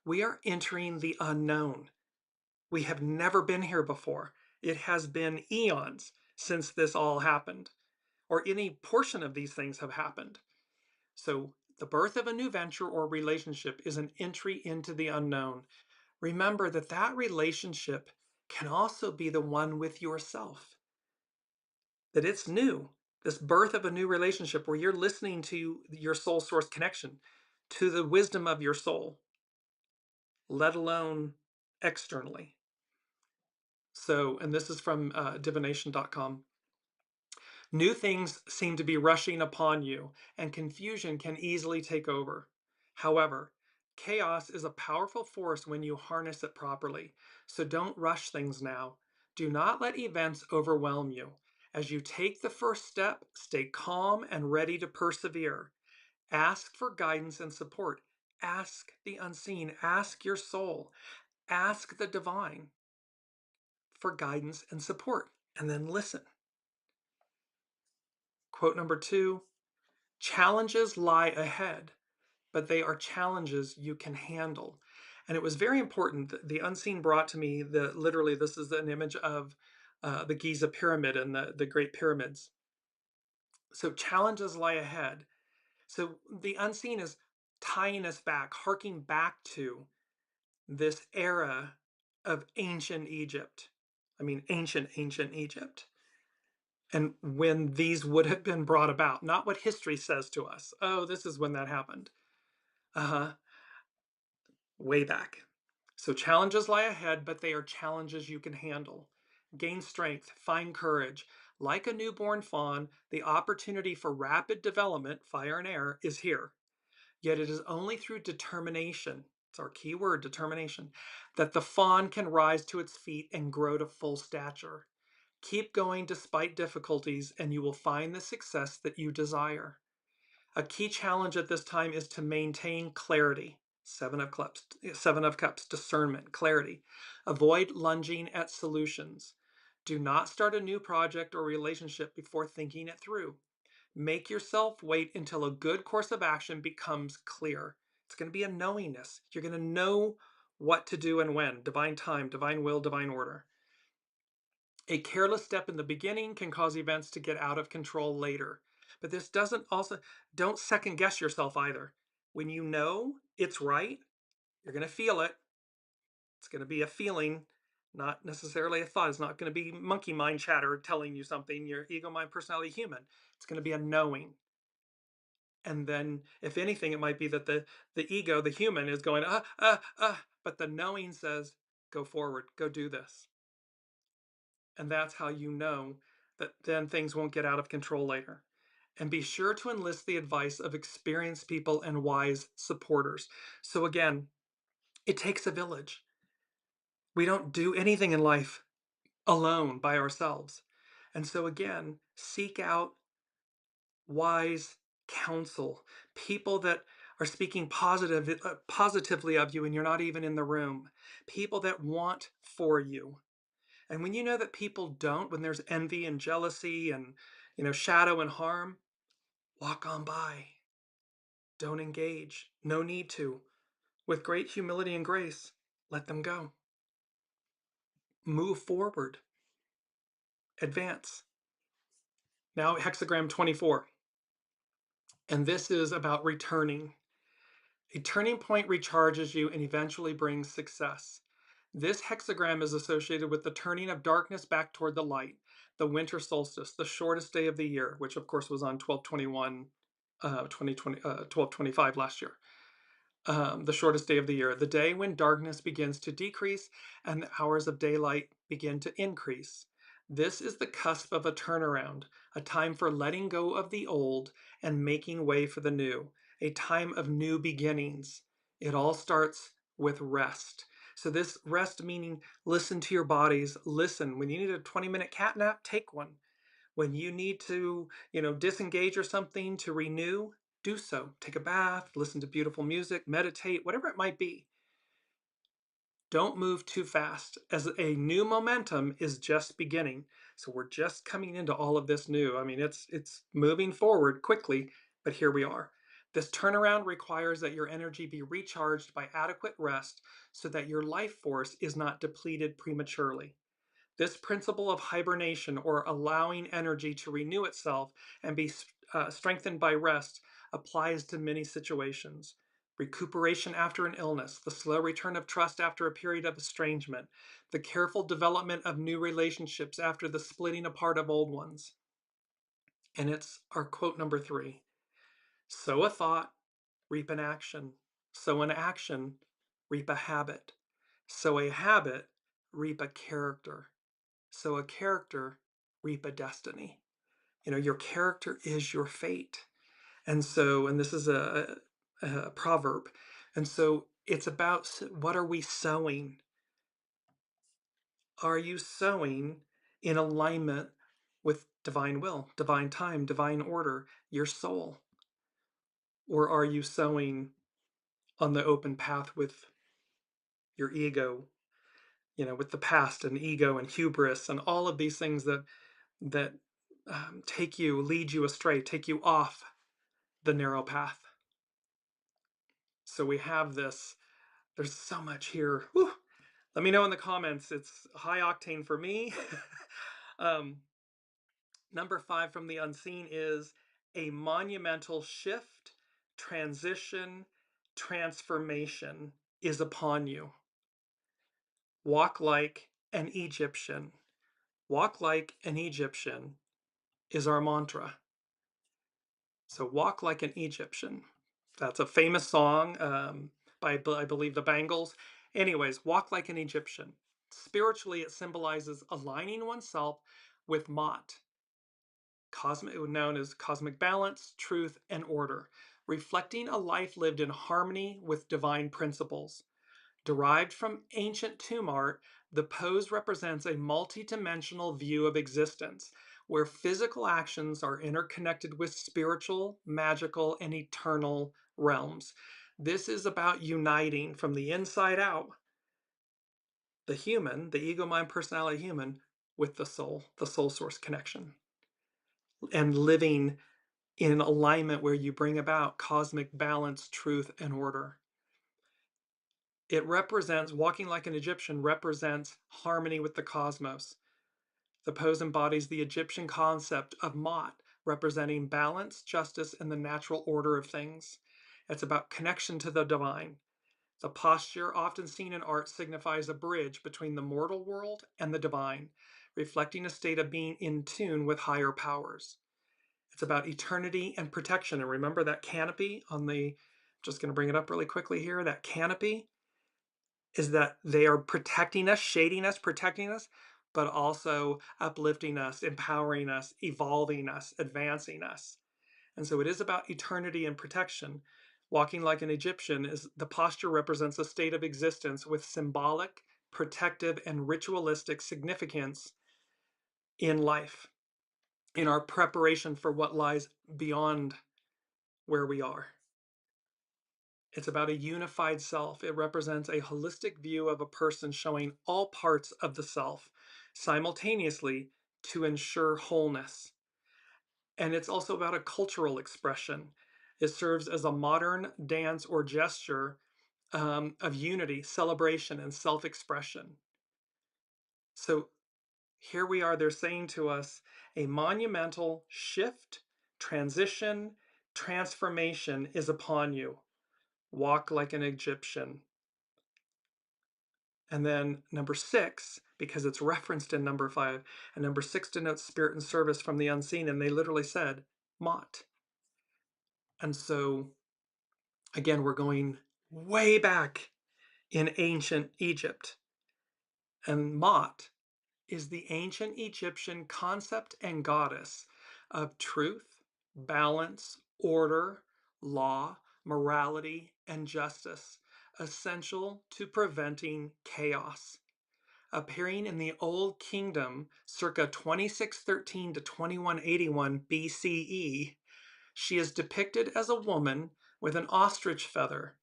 We are entering the unknown. We have never been here before. It has been eons since this all happened, or any portion of these things have happened. So the birth of a new venture or relationship is an entry into the unknown. Remember that that relationship can also be the one with yourself, that it's new. This birth of a new relationship where you're listening to your soul source connection, to the wisdom of your soul, let alone externally. So, and this is from divination.com. New things seem to be rushing upon you, and confusion can easily take over. However, chaos is a powerful force when you harness it properly, so don't rush things now. Do not let events overwhelm you. As you take the first step, stay calm and ready to persevere. Ask for guidance and support. Ask the unseen. Ask your soul. Ask the divine for guidance and support, and then listen. Quote number 2, challenges lie ahead, but they are challenges you can handle. And it was very important. The unseen brought to me literally, this is an image of the Giza pyramid and the Great Pyramids. So challenges lie ahead. So the unseen is tying us back, harking back to this era of ancient Egypt. I mean, ancient Egypt. And when these would have been brought about, not what history says to us. Oh, this is when that happened. Uh-huh. Way back. So challenges lie ahead, but they are challenges you can handle. Gain strength, find courage. Like a newborn fawn, the opportunity for rapid development, fire and air, is here. Yet it is only through determination, it's our key word, determination, that the fawn can rise to its feet and grow to full stature. Keep going despite difficulties, and you will find the success that you desire. A key challenge at this time is to maintain clarity. Seven of Cups, discernment, clarity. Avoid lunging at solutions. Do not start a new project or relationship before thinking it through. Make yourself wait until a good course of action becomes clear. It's going to be a knowingness. You're going to know what to do and when. Divine time, divine will, divine order. A careless step in the beginning can cause events to get out of control later. But this doesn't also, don't second guess yourself either. When you know it's right, you're going to feel it. It's going to be a feeling, not necessarily a thought. It's not going to be monkey mind chatter telling you something, your ego, mind, personality, human. It's going to be a knowing. And then, if anything, it might be that the ego, the human, is going, but the knowing says, go forward, go do this. And that's how you know that then things won't get out of control later. And be sure to enlist the advice of experienced people and wise supporters. So again, it takes a village. We don't do anything in life alone by ourselves. And so again, seek out wise counsel, people that are speaking positively of you and you're not even in the room, people that want for you. And when you know that people don't, when there's envy and jealousy and, shadow and harm, walk on by. Don't engage. No need to. With great humility and grace, let them go. Move forward. Advance. Now, hexagram 24. And this is about returning. A turning point recharges you and eventually brings success. This hexagram is associated with the turning of darkness back toward the light, the winter solstice, the shortest day of the year, which of course was on 12/21, 12/25 last year. The shortest day of the year, the day when darkness begins to decrease and the hours of daylight begin to increase. This is the cusp of a turnaround, a time for letting go of the old and making way for the new, a time of new beginnings. It all starts with rest. So this rest meaning listen to your bodies, listen. When you need a 20-minute cat nap, take one. When you need to, disengage or something to renew, do so. Take a bath, listen to beautiful music, meditate, whatever it might be. Don't move too fast, as a new momentum is just beginning. So we're just coming into all of this new. I mean, it's moving forward quickly, but here we are. This turnaround requires that your energy be recharged by adequate rest so that your life force is not depleted prematurely. This principle of hibernation, or allowing energy to renew itself and be strengthened by rest, applies to many situations. Recuperation after an illness, the slow return of trust after a period of estrangement, the careful development of new relationships after the splitting apart of old ones. And it's our quote number 3. Sow a thought, reap an action. Sow an action, reap a habit. Sow a habit, reap a character. Sow a character, reap a destiny. Your character is your fate. And so, and this is a proverb. And so it's about, what are we sowing? Are you sowing in alignment with divine will, divine time, divine order, your soul? Or are you sowing on the open path with your ego, with the past and ego and hubris and all of these things that lead you astray, take you off the narrow path? So we have this. There's so much here. Whew. Let me know in the comments. It's high octane for me. um, Number 5 from the unseen is a monumental shift, transition, transformation is upon you. Walk like an Egyptian. Walk like an Egyptian is our mantra. So walk like an Egyptian. That's a famous song by, I believe, the Bangles. Anyways, walk like an Egyptian. Spiritually, it symbolizes aligning oneself with Mot, known as cosmic balance, truth, and order, reflecting a life lived in harmony with divine principles. Derived from ancient tomb art, the pose represents a multidimensional view of existence, where physical actions are interconnected with spiritual, magical, and eternal realms. This is about uniting from the inside out the human, the ego, mind, personality human, with the soul source connection, and living in alignment where you bring about cosmic balance, truth, and order. It represents, walking like an Egyptian represents harmony with the cosmos. The pose embodies the Egyptian concept of Mot, representing balance, justice, and the natural order of things. It's about connection to the divine. The posture, often seen in art, signifies a bridge between the mortal world and the divine, reflecting a state of being in tune with higher powers. It's about eternity and protection. And remember that canopy just going to bring it up really quickly here, that canopy is that they are protecting us, shading us, protecting us, but also uplifting us, empowering us, evolving us, advancing us. And so it is about eternity and protection. Walking like an Egyptian, is the posture represents a state of existence with symbolic, protective, and ritualistic significance in life, in our preparation for what lies beyond where we are. It's about a unified self. It represents a holistic view of a person showing all parts of the self simultaneously to ensure wholeness. And it's also about a cultural expression. It serves as a modern dance or gesture of unity, celebration, and self-expression. So here we are, they're saying to us, a monumental shift, transition, transformation is upon you. Walk like an Egyptian. And then number 6, because it's referenced in number 5, and number 6 denotes spirit and service from the unseen, and they literally said, Mot. And so, again, we're going way back in ancient Egypt. And Mot is the ancient Egyptian concept and goddess of truth, balance, order, law, morality, and justice, essential to preventing chaos. Appearing in the Old Kingdom circa 2613 to 2181 BCE, she is depicted as a woman with an ostrich feather,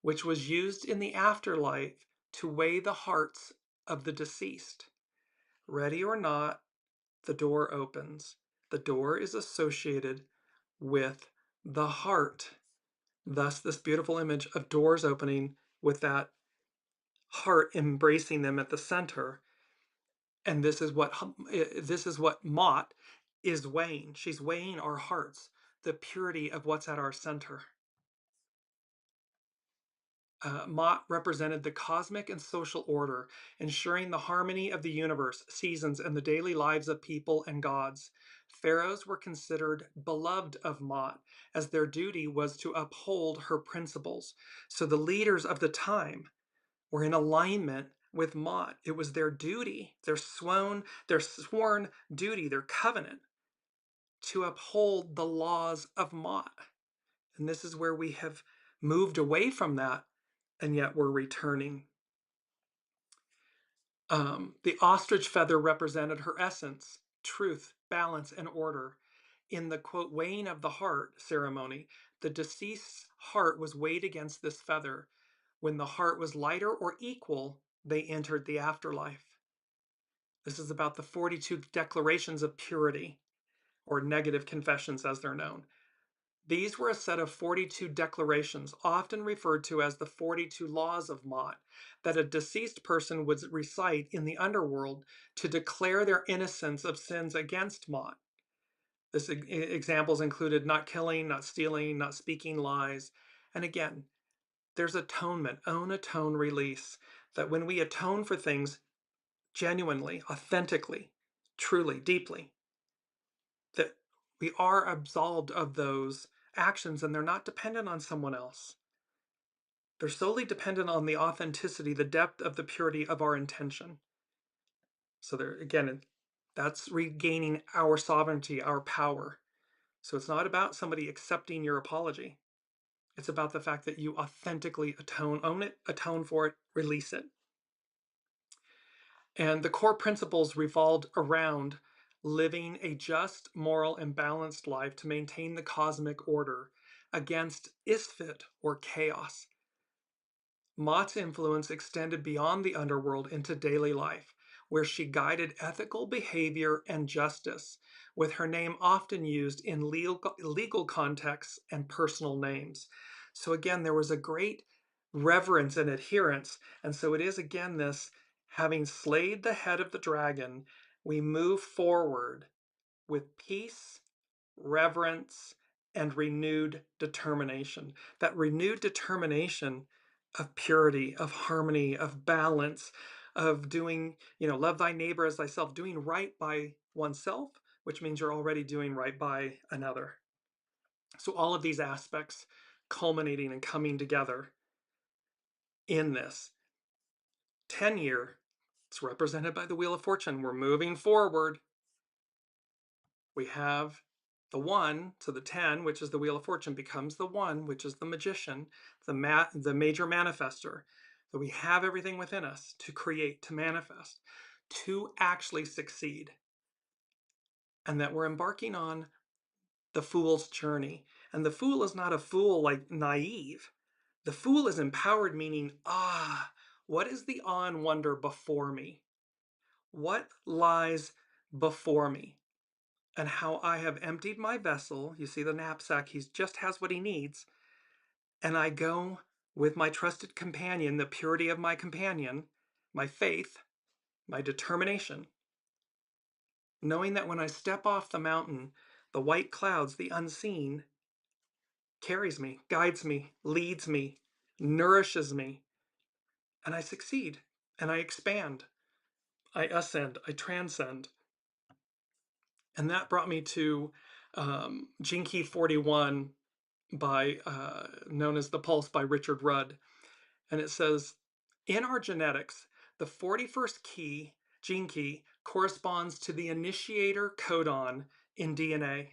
which was used in the afterlife to weigh the hearts of the deceased. Ready or not, the door opens. The door is associated with the heart. Thus, this beautiful image of doors opening with that heart embracing them at the center. And this is what Mott is weighing. She's weighing our hearts, the purity of what's at our center. Mott represented the cosmic and social order, ensuring the harmony of the universe, seasons, and the daily lives of people and gods. Pharaohs were considered beloved of Mott, as their duty was to uphold her principles. So the leaders of the time were in alignment with Mott. It was their duty, their sworn duty, their covenant to uphold the laws of Mott. And this is where we have moved away from that, and yet we're returning. The ostrich feather represented her essence, truth, balance, and order. In the quote, weighing of the heart ceremony, the deceased's heart was weighed against this feather. When the heart was lighter or equal, they entered the afterlife. This is about the 42 declarations of purity, or negative confessions as they're known. These were a set of 42 declarations, often referred to as the 42 laws of Mott, that a deceased person would recite in the underworld to declare their innocence of sins against Mott. This examples included not killing, not stealing, not speaking lies. And again, there's atonement, own, atone, release. That when we atone for things genuinely, authentically, truly, deeply, that we are absolved of those actions and they're not dependent on someone else. They're solely dependent on the authenticity, the depth of the purity of our intention. So there again, that's regaining our sovereignty, our power. So it's not about somebody accepting your apology. It's about the fact that you authentically own it, atone for it, release it. And the core principles revolved around living a just, moral, and balanced life to maintain the cosmic order against isfit, or chaos. Mott's influence extended beyond the underworld into daily life, where she guided ethical behavior and justice, with her name often used in legal contexts and personal names. So again, there was a great reverence and adherence. And so it is again this, having slayed the head of the dragon, we move forward with peace, reverence, and renewed determination. That renewed determination of purity, of harmony, of balance, of doing, love thy neighbor as thyself, doing right by oneself, which means you're already doing right by another. So all of these aspects culminating and coming together in this 10-year, it's represented by the Wheel of Fortune. We're moving forward. We have the 1, so the 10, which is the Wheel of Fortune, becomes the 1, which is the magician, the major manifester. So we have everything within us to create, to manifest, to actually succeed. And that we're embarking on the fool's journey. And the fool is not a fool like naive. The fool is empowered, meaning, what is the awe and wonder before me? What lies before me? And how I have emptied my vessel. You see the knapsack, he just has what he needs. And I go with my trusted companion, the purity of my companion, my faith, my determination, knowing that when I step off the mountain, the white clouds, the unseen, carries me, guides me, leads me, nourishes me, and I succeed, and I expand, I ascend, I transcend. And that brought me to Gene Key 41 by known as The Pulse by Richard Rudd. And it says, in our genetics, the 41st gene key corresponds to the initiator codon in DNA,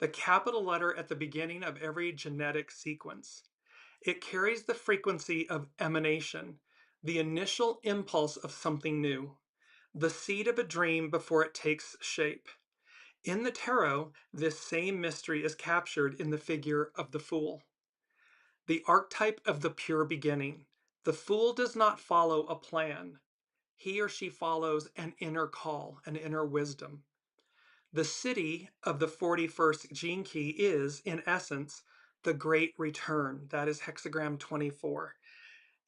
the capital letter at the beginning of every genetic sequence. It carries the frequency of emanation, the initial impulse of something new, the seed of a dream before it takes shape. In the tarot, this same mystery is captured in the figure of the Fool, the archetype of the pure beginning. The Fool does not follow a plan. he or she follows an inner call, an inner wisdom. The city of the 41st gene key is, in essence, the Great Return. That is hexagram 24.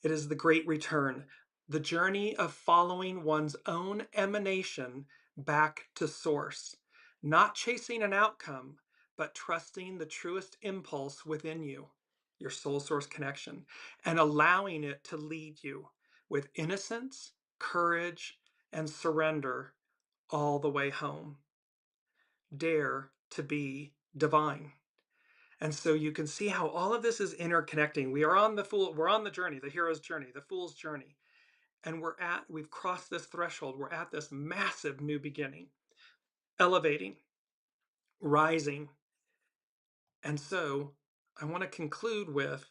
It is the Great Return, the journey of following one's own emanation back to source, not chasing an outcome, but trusting the truest impulse within you, your soul source connection, and allowing it to lead you with innocence, courage, and surrender all the way home. Dare to be divine. And so you can see how all of this is interconnecting. We're on the journey, the hero's journey, the fool's journey. And we've crossed this threshold. We're at this massive new beginning, elevating, rising. And so I want to conclude with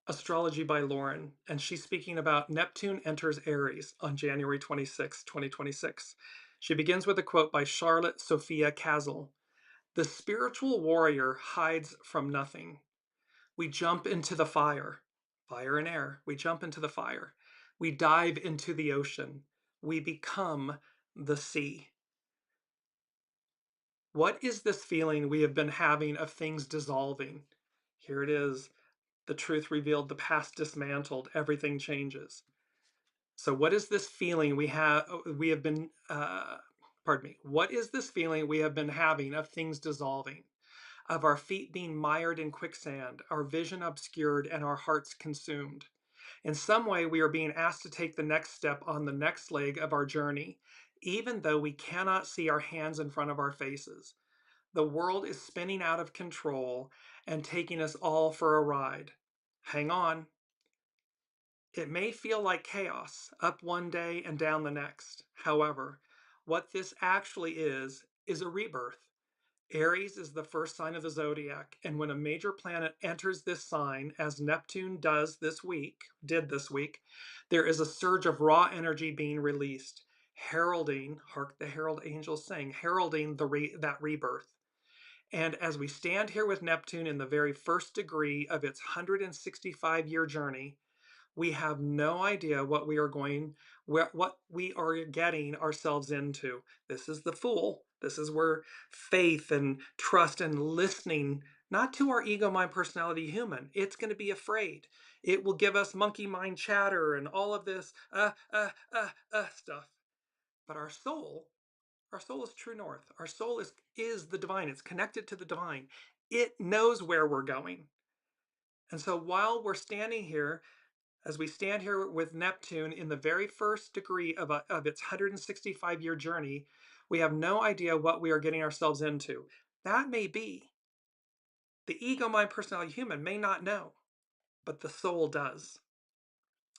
Astrology by Lauren. And she's speaking about Neptune enters Aries on January 26, 2026. She begins with a quote by Charlotte Sophia Castle. The spiritual warrior hides from nothing. We jump into the fire, fire and air. We jump into the fire. We dive into the ocean. We become the sea. What is this feeling we have been having of things dissolving? Here it is. The truth revealed, the past dismantled, everything changes. So what is this feeling we have been, what is this feeling we have been having of things dissolving? Of our feet being mired in quicksand, our vision obscured, and our hearts consumed. In some way, we are being asked to take the next step on the next leg of our journey, even though we cannot see our hands in front of our faces. The world is spinning out of control and taking us all for a ride. Hang on. It may feel like chaos, up one day and down the next. However, what this actually is a rebirth. Aries is the first sign of the zodiac, and when a major planet enters this sign, as Neptune did this week, there is a surge of raw energy being released, heralding, hark the herald angels sing, heralding that rebirth. And as we stand here with Neptune in the very first degree of its 165-year journey, we have no idea what we are getting ourselves into. This is the Fool. This is where faith and trust and listening, not to our ego, mind, personality, human. It's going to be afraid. It will give us monkey mind chatter and all of this stuff. But our soul is true north. Our soul is the divine. It's connected to the divine. It knows where we're going. And so while we're standing here, as we stand here with Neptune in the very first degree of its 165-year journey, we have no idea what we are getting ourselves into. That may be. The ego, mind, personality, human may not know, but the soul does.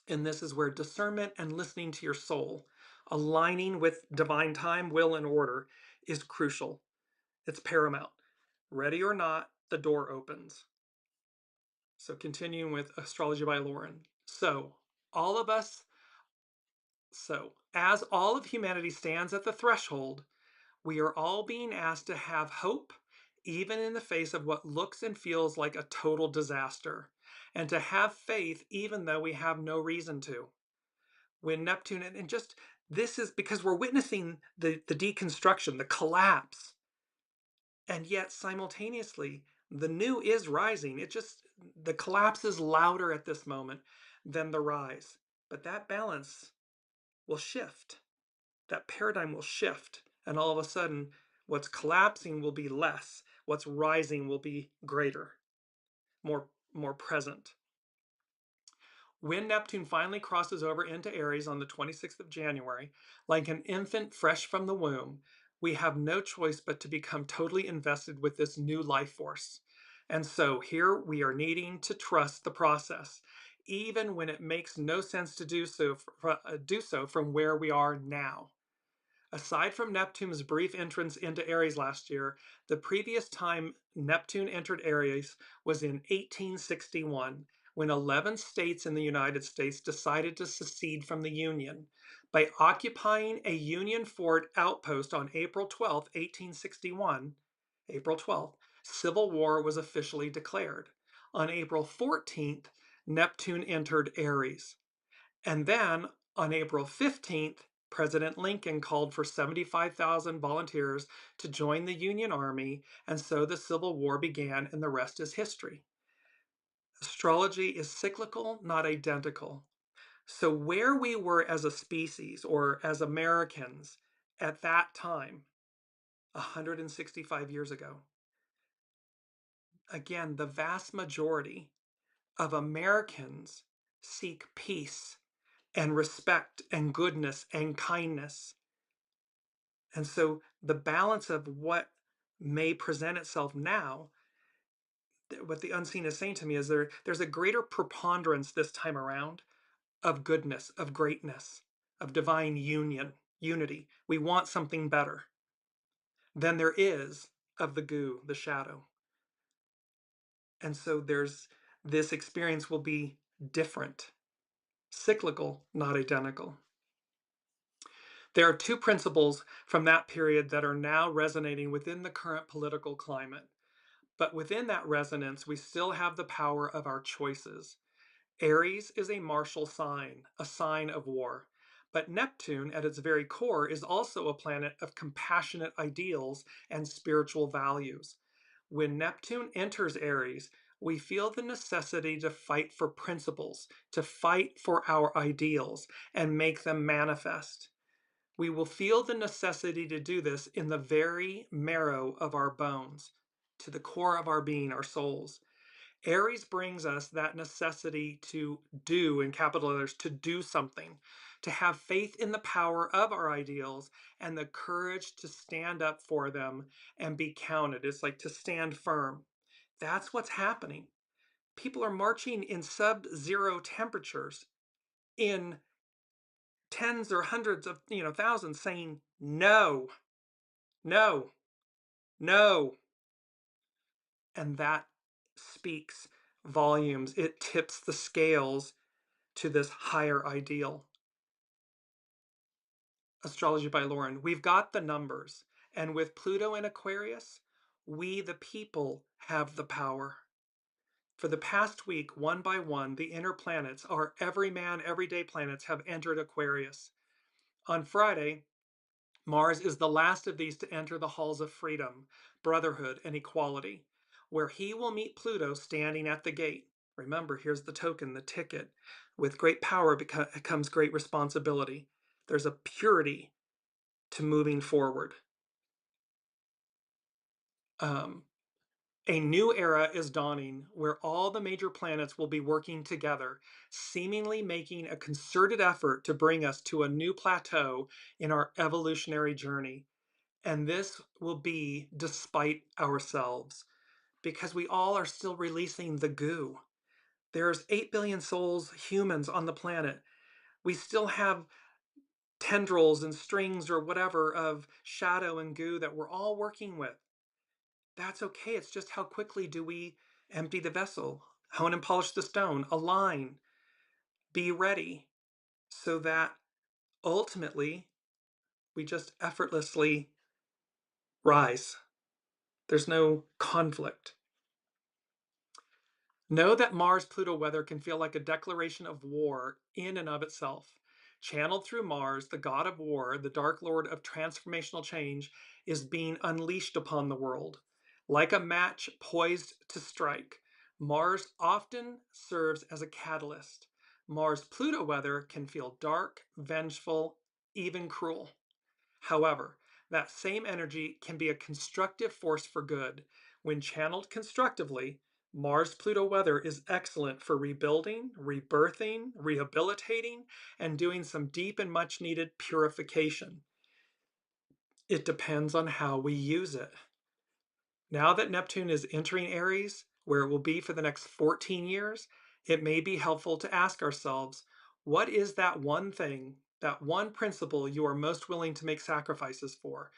And this is where discernment and listening to your soul, aligning with divine time, will, and order, is crucial. It's paramount. Ready or not, the door opens. So continuing with Astrology by Lauren. As all of humanity stands at the threshold, we are all being asked to have hope, even in the face of what looks and feels like a total disaster, and to have faith even though we have no reason to. When Neptune, and just this is because we're witnessing the deconstruction, the collapse, and yet simultaneously, the new is rising. The collapse is louder at this moment than the rise. But that balance will shift. That paradigm will shift. And all of a sudden, what's collapsing will be less. What's rising will be greater, more present. When Neptune finally crosses over into Aries on the 26th of January, like an infant fresh from the womb, we have no choice but to become totally invested with this new life force. And so here we are needing to trust the process, even when it makes no sense to do so from where we are now. Aside from Neptune's brief entrance into Aries last year, the previous time Neptune entered Aries was in 1861, when 11 states in the United States decided to secede from the Union. By occupying a Union fort outpost on April 12, 1861, April 12th, civil war was officially declared. On April 14th, Neptune entered Aries. And then On April 15th, President Lincoln called for 75,000 volunteers to join the Union Army, and so the Civil War began, and the rest is history. Astrology is cyclical, not identical. So, where we were as a species or as Americans at that time, 165 years ago, again, the vast majority of Americans seek peace and respect and goodness and kindness. And so the balance of what may present itself now, what the unseen is saying to me is there's a greater preponderance this time around of goodness, of greatness, of divine unity. We want something better than there is of the goo, the shadow. And so this experience will be different, cyclical, not identical. There are two principles from that period that are now resonating within the current political climate. But within that resonance, we still have the power of our choices. Aries is a martial sign, a sign of war. But Neptune, at its very core, is also a planet of compassionate ideals and spiritual values. When Neptune enters Aries, we feel the necessity to fight for principles, to fight for our ideals, and make them manifest. We will feel the necessity to do this in the very marrow of our bones, to the core of our being, our souls. Aries brings us that necessity to do, in capital letters, to do something, to have faith in the power of our ideals and the courage to stand up for them and be counted. It's like to stand firm. That's what's happening. People are marching in sub-zero temperatures in tens or hundreds of thousands saying no, no, no. And that speaks volumes. It tips the scales to this higher ideal. Astrology by Lauren. We've got the numbers. And with Pluto in Aquarius, we the people have the power. For the past week, one by one, the inner planets, our everyman, everyday planets, have entered Aquarius. On Friday, Mars is the last of these to enter the halls of freedom, brotherhood, and equality, where he will meet Pluto standing at the gate. Remember, here's the token, the ticket. With great power comes great responsibility. There's a purity to moving forward. A new era is dawning where all the major planets will be working together, seemingly making a concerted effort to bring us to a new plateau in our evolutionary journey. And this will be despite ourselves, because we all are still releasing the goo. There's 8 billion souls, humans on the planet. We still have tendrils and strings or whatever of shadow and goo that we're all working with. That's okay. It's just how quickly do we empty the vessel, hone and polish the stone, align, be ready, so that ultimately we just effortlessly rise. There's no conflict. Know that Mars-Pluto weather can feel like a declaration of war in and of itself. Channeled through Mars, the god of war, the dark lord of transformational change, is being unleashed upon the world. Like a match poised to strike, Mars often serves as a catalyst. Mars-Pluto weather can feel dark, vengeful, even cruel. However, that same energy can be a constructive force for good. When channeled constructively, Mars-Pluto weather is excellent for rebuilding, rebirthing, rehabilitating, and doing some deep and much needed purification. It depends on how we use it. Now that Neptune is entering Aries, where it will be for the next 14 years, it may be helpful to ask ourselves, what is that one thing, that one principle you are most willing to make sacrifices for?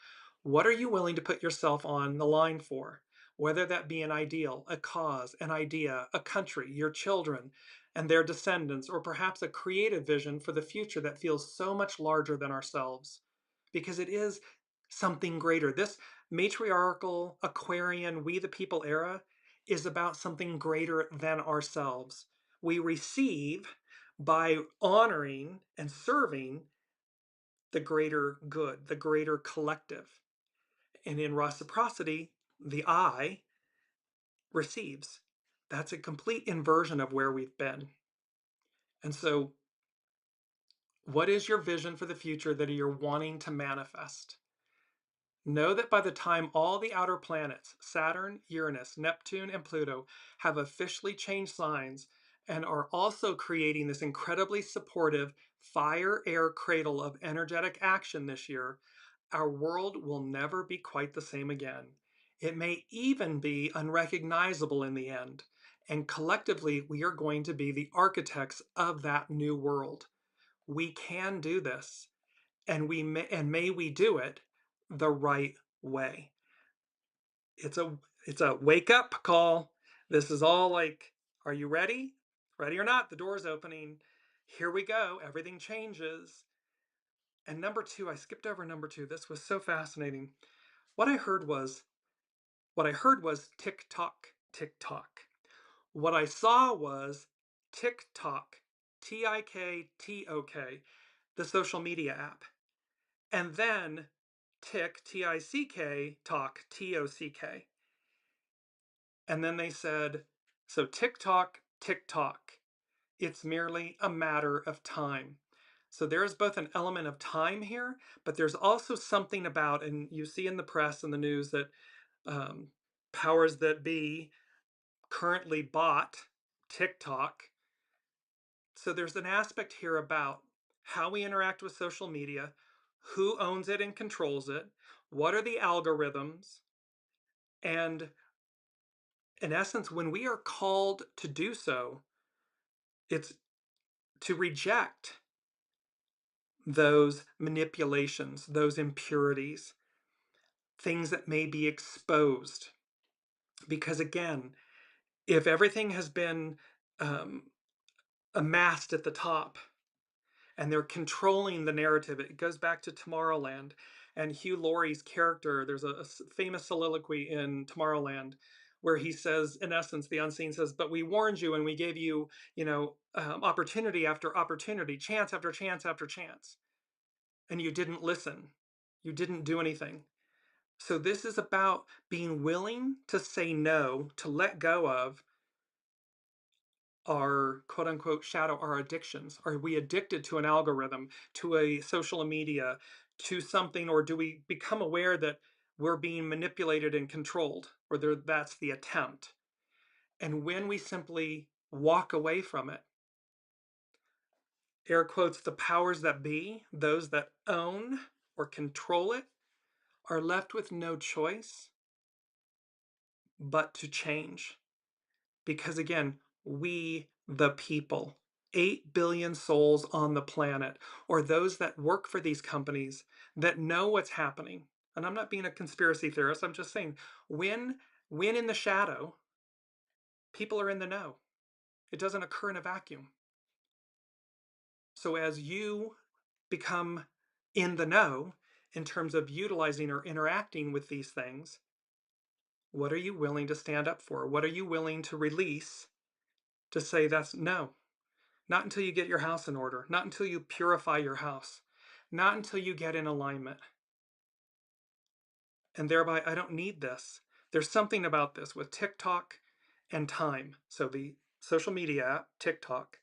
What are you willing to put yourself on the line for? Whether that be an ideal, a cause, an idea, a country, your children and their descendants, or perhaps a creative vision for the future that feels so much larger than ourselves. Because it is something greater. This matriarchal Aquarian we the people era is about something greater than ourselves. We receive, by honoring and serving the greater good, the greater collective. And in reciprocity, the I receives. That's a complete inversion of where we've been. And so, what is your vision for the future that you're wanting to manifest? Know that by the time all the outer planets, Saturn, Uranus, Neptune, and Pluto, have officially changed signs and are also creating this incredibly supportive fire air cradle of energetic action this year, our world will never be quite the same again. It may even be unrecognizable in the end. And collectively, we are going to be the architects of that new world. We can do this, and may we do it the right way. It's a wake up call. This is all like, are you ready? Ready or not? The door's opening. Here we go. Everything changes. And number two, I skipped over number two. This was so fascinating. What I heard was tick tock, tick tock. What I saw was TikTok, TIKTOK, the social media app. And then tick, TICK, talk, TOCK. And then they said, so TikTok, TikTok. It's merely a matter of time. So there's both an element of time here, but there's also something about, and you see in the press and the news that um, powers that be currently bought TikTok. So there's an aspect here about how we interact with social media, who owns it and controls it, what are the algorithms, and in essence, when we are called to do so, it's to reject those manipulations, those impurities, things that may be exposed. Because again, if everything has been um, amassed at the top and they're controlling the narrative, it goes back to Tomorrowland and Hugh Laurie's character. There's a famous soliloquy in Tomorrowland where he says, in essence, the unseen says, but we warned you and we gave you, opportunity after opportunity, chance after chance after chance. And you didn't listen. You didn't do anything. So this is about being willing to say no, to let go of our quote unquote shadow, our addictions. Are we addicted to an algorithm, to a social media, to something, or do we become aware that we're being manipulated and controlled, or that's the attempt? And when we simply walk away from it, air quotes, the powers that be, those that own or control it, are left with no choice but to change. Because again, we, the people, 8 billion souls on the planet, or those that work for these companies that know what's happening. And I'm not being a conspiracy theorist, I'm just saying when in the shadow, people are in the know. It doesn't occur in a vacuum. So as you become in the know in terms of utilizing or interacting with these things, what are you willing to stand up for? What are you willing to release to say that's no? Not until you get your house in order. Not until you purify your house. Not until you get in alignment. And thereby, I don't need this. There's something about this with TikTok and time. So the social media app, TikTok,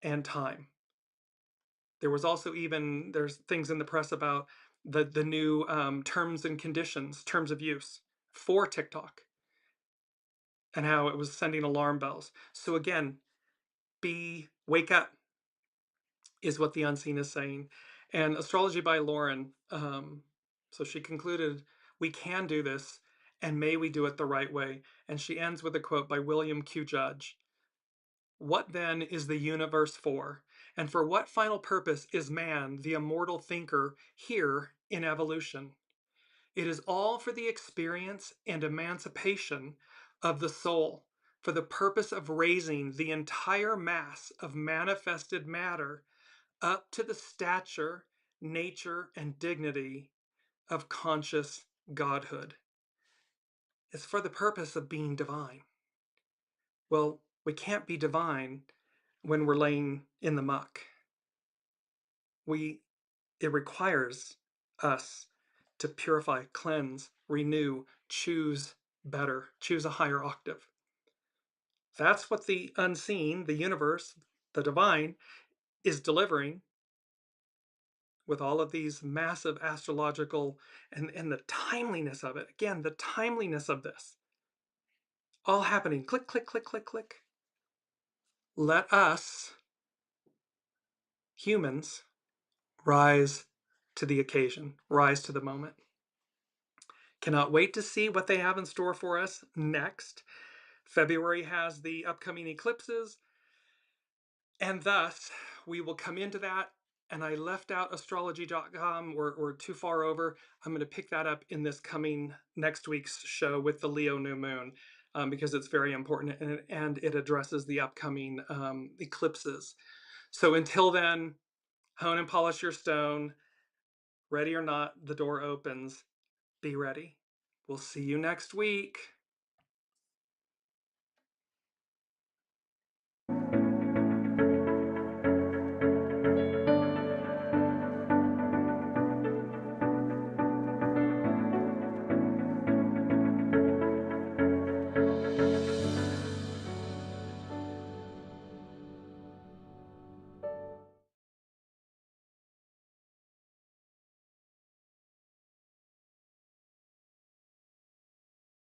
and time. There was also there's things in the press about the new terms and conditions, terms of use for TikTok and how it was sending alarm bells. So again, wake up is what the unseen is saying. And Astrology by Lauren, so she concluded, we can do this, and may we do it the right way. And she ends with a quote by William Q. Judge. What then is the universe for? And for what final purpose is man, the immortal thinker, here in evolution? It is all for the experience and emancipation of the soul, for the purpose of raising the entire mass of manifested matter up to the stature, nature, and dignity of conscious godhood. It's for the purpose of being divine. Well, we can't be divine when we're laying in the muck. It requires us to purify, cleanse, renew, choose better, choose a higher octave. That's what the unseen, the universe, the divine is delivering with all of these massive astrological and the timeliness of it. Again, the timeliness of this all happening. Click, click, click, click, click. Let us, humans, rise to the occasion, rise to the moment. Cannot wait to see what they have in store for us next. February has the upcoming eclipses, and thus we will come into that. And I left out astrology.com. We're too far over. I'm going to pick that up in this coming next week's show with the Leo new moon, because it's very important and it addresses the upcoming eclipses. So until then, hone and polish your stone. Ready or not, the door opens. Be ready. We'll see you next week.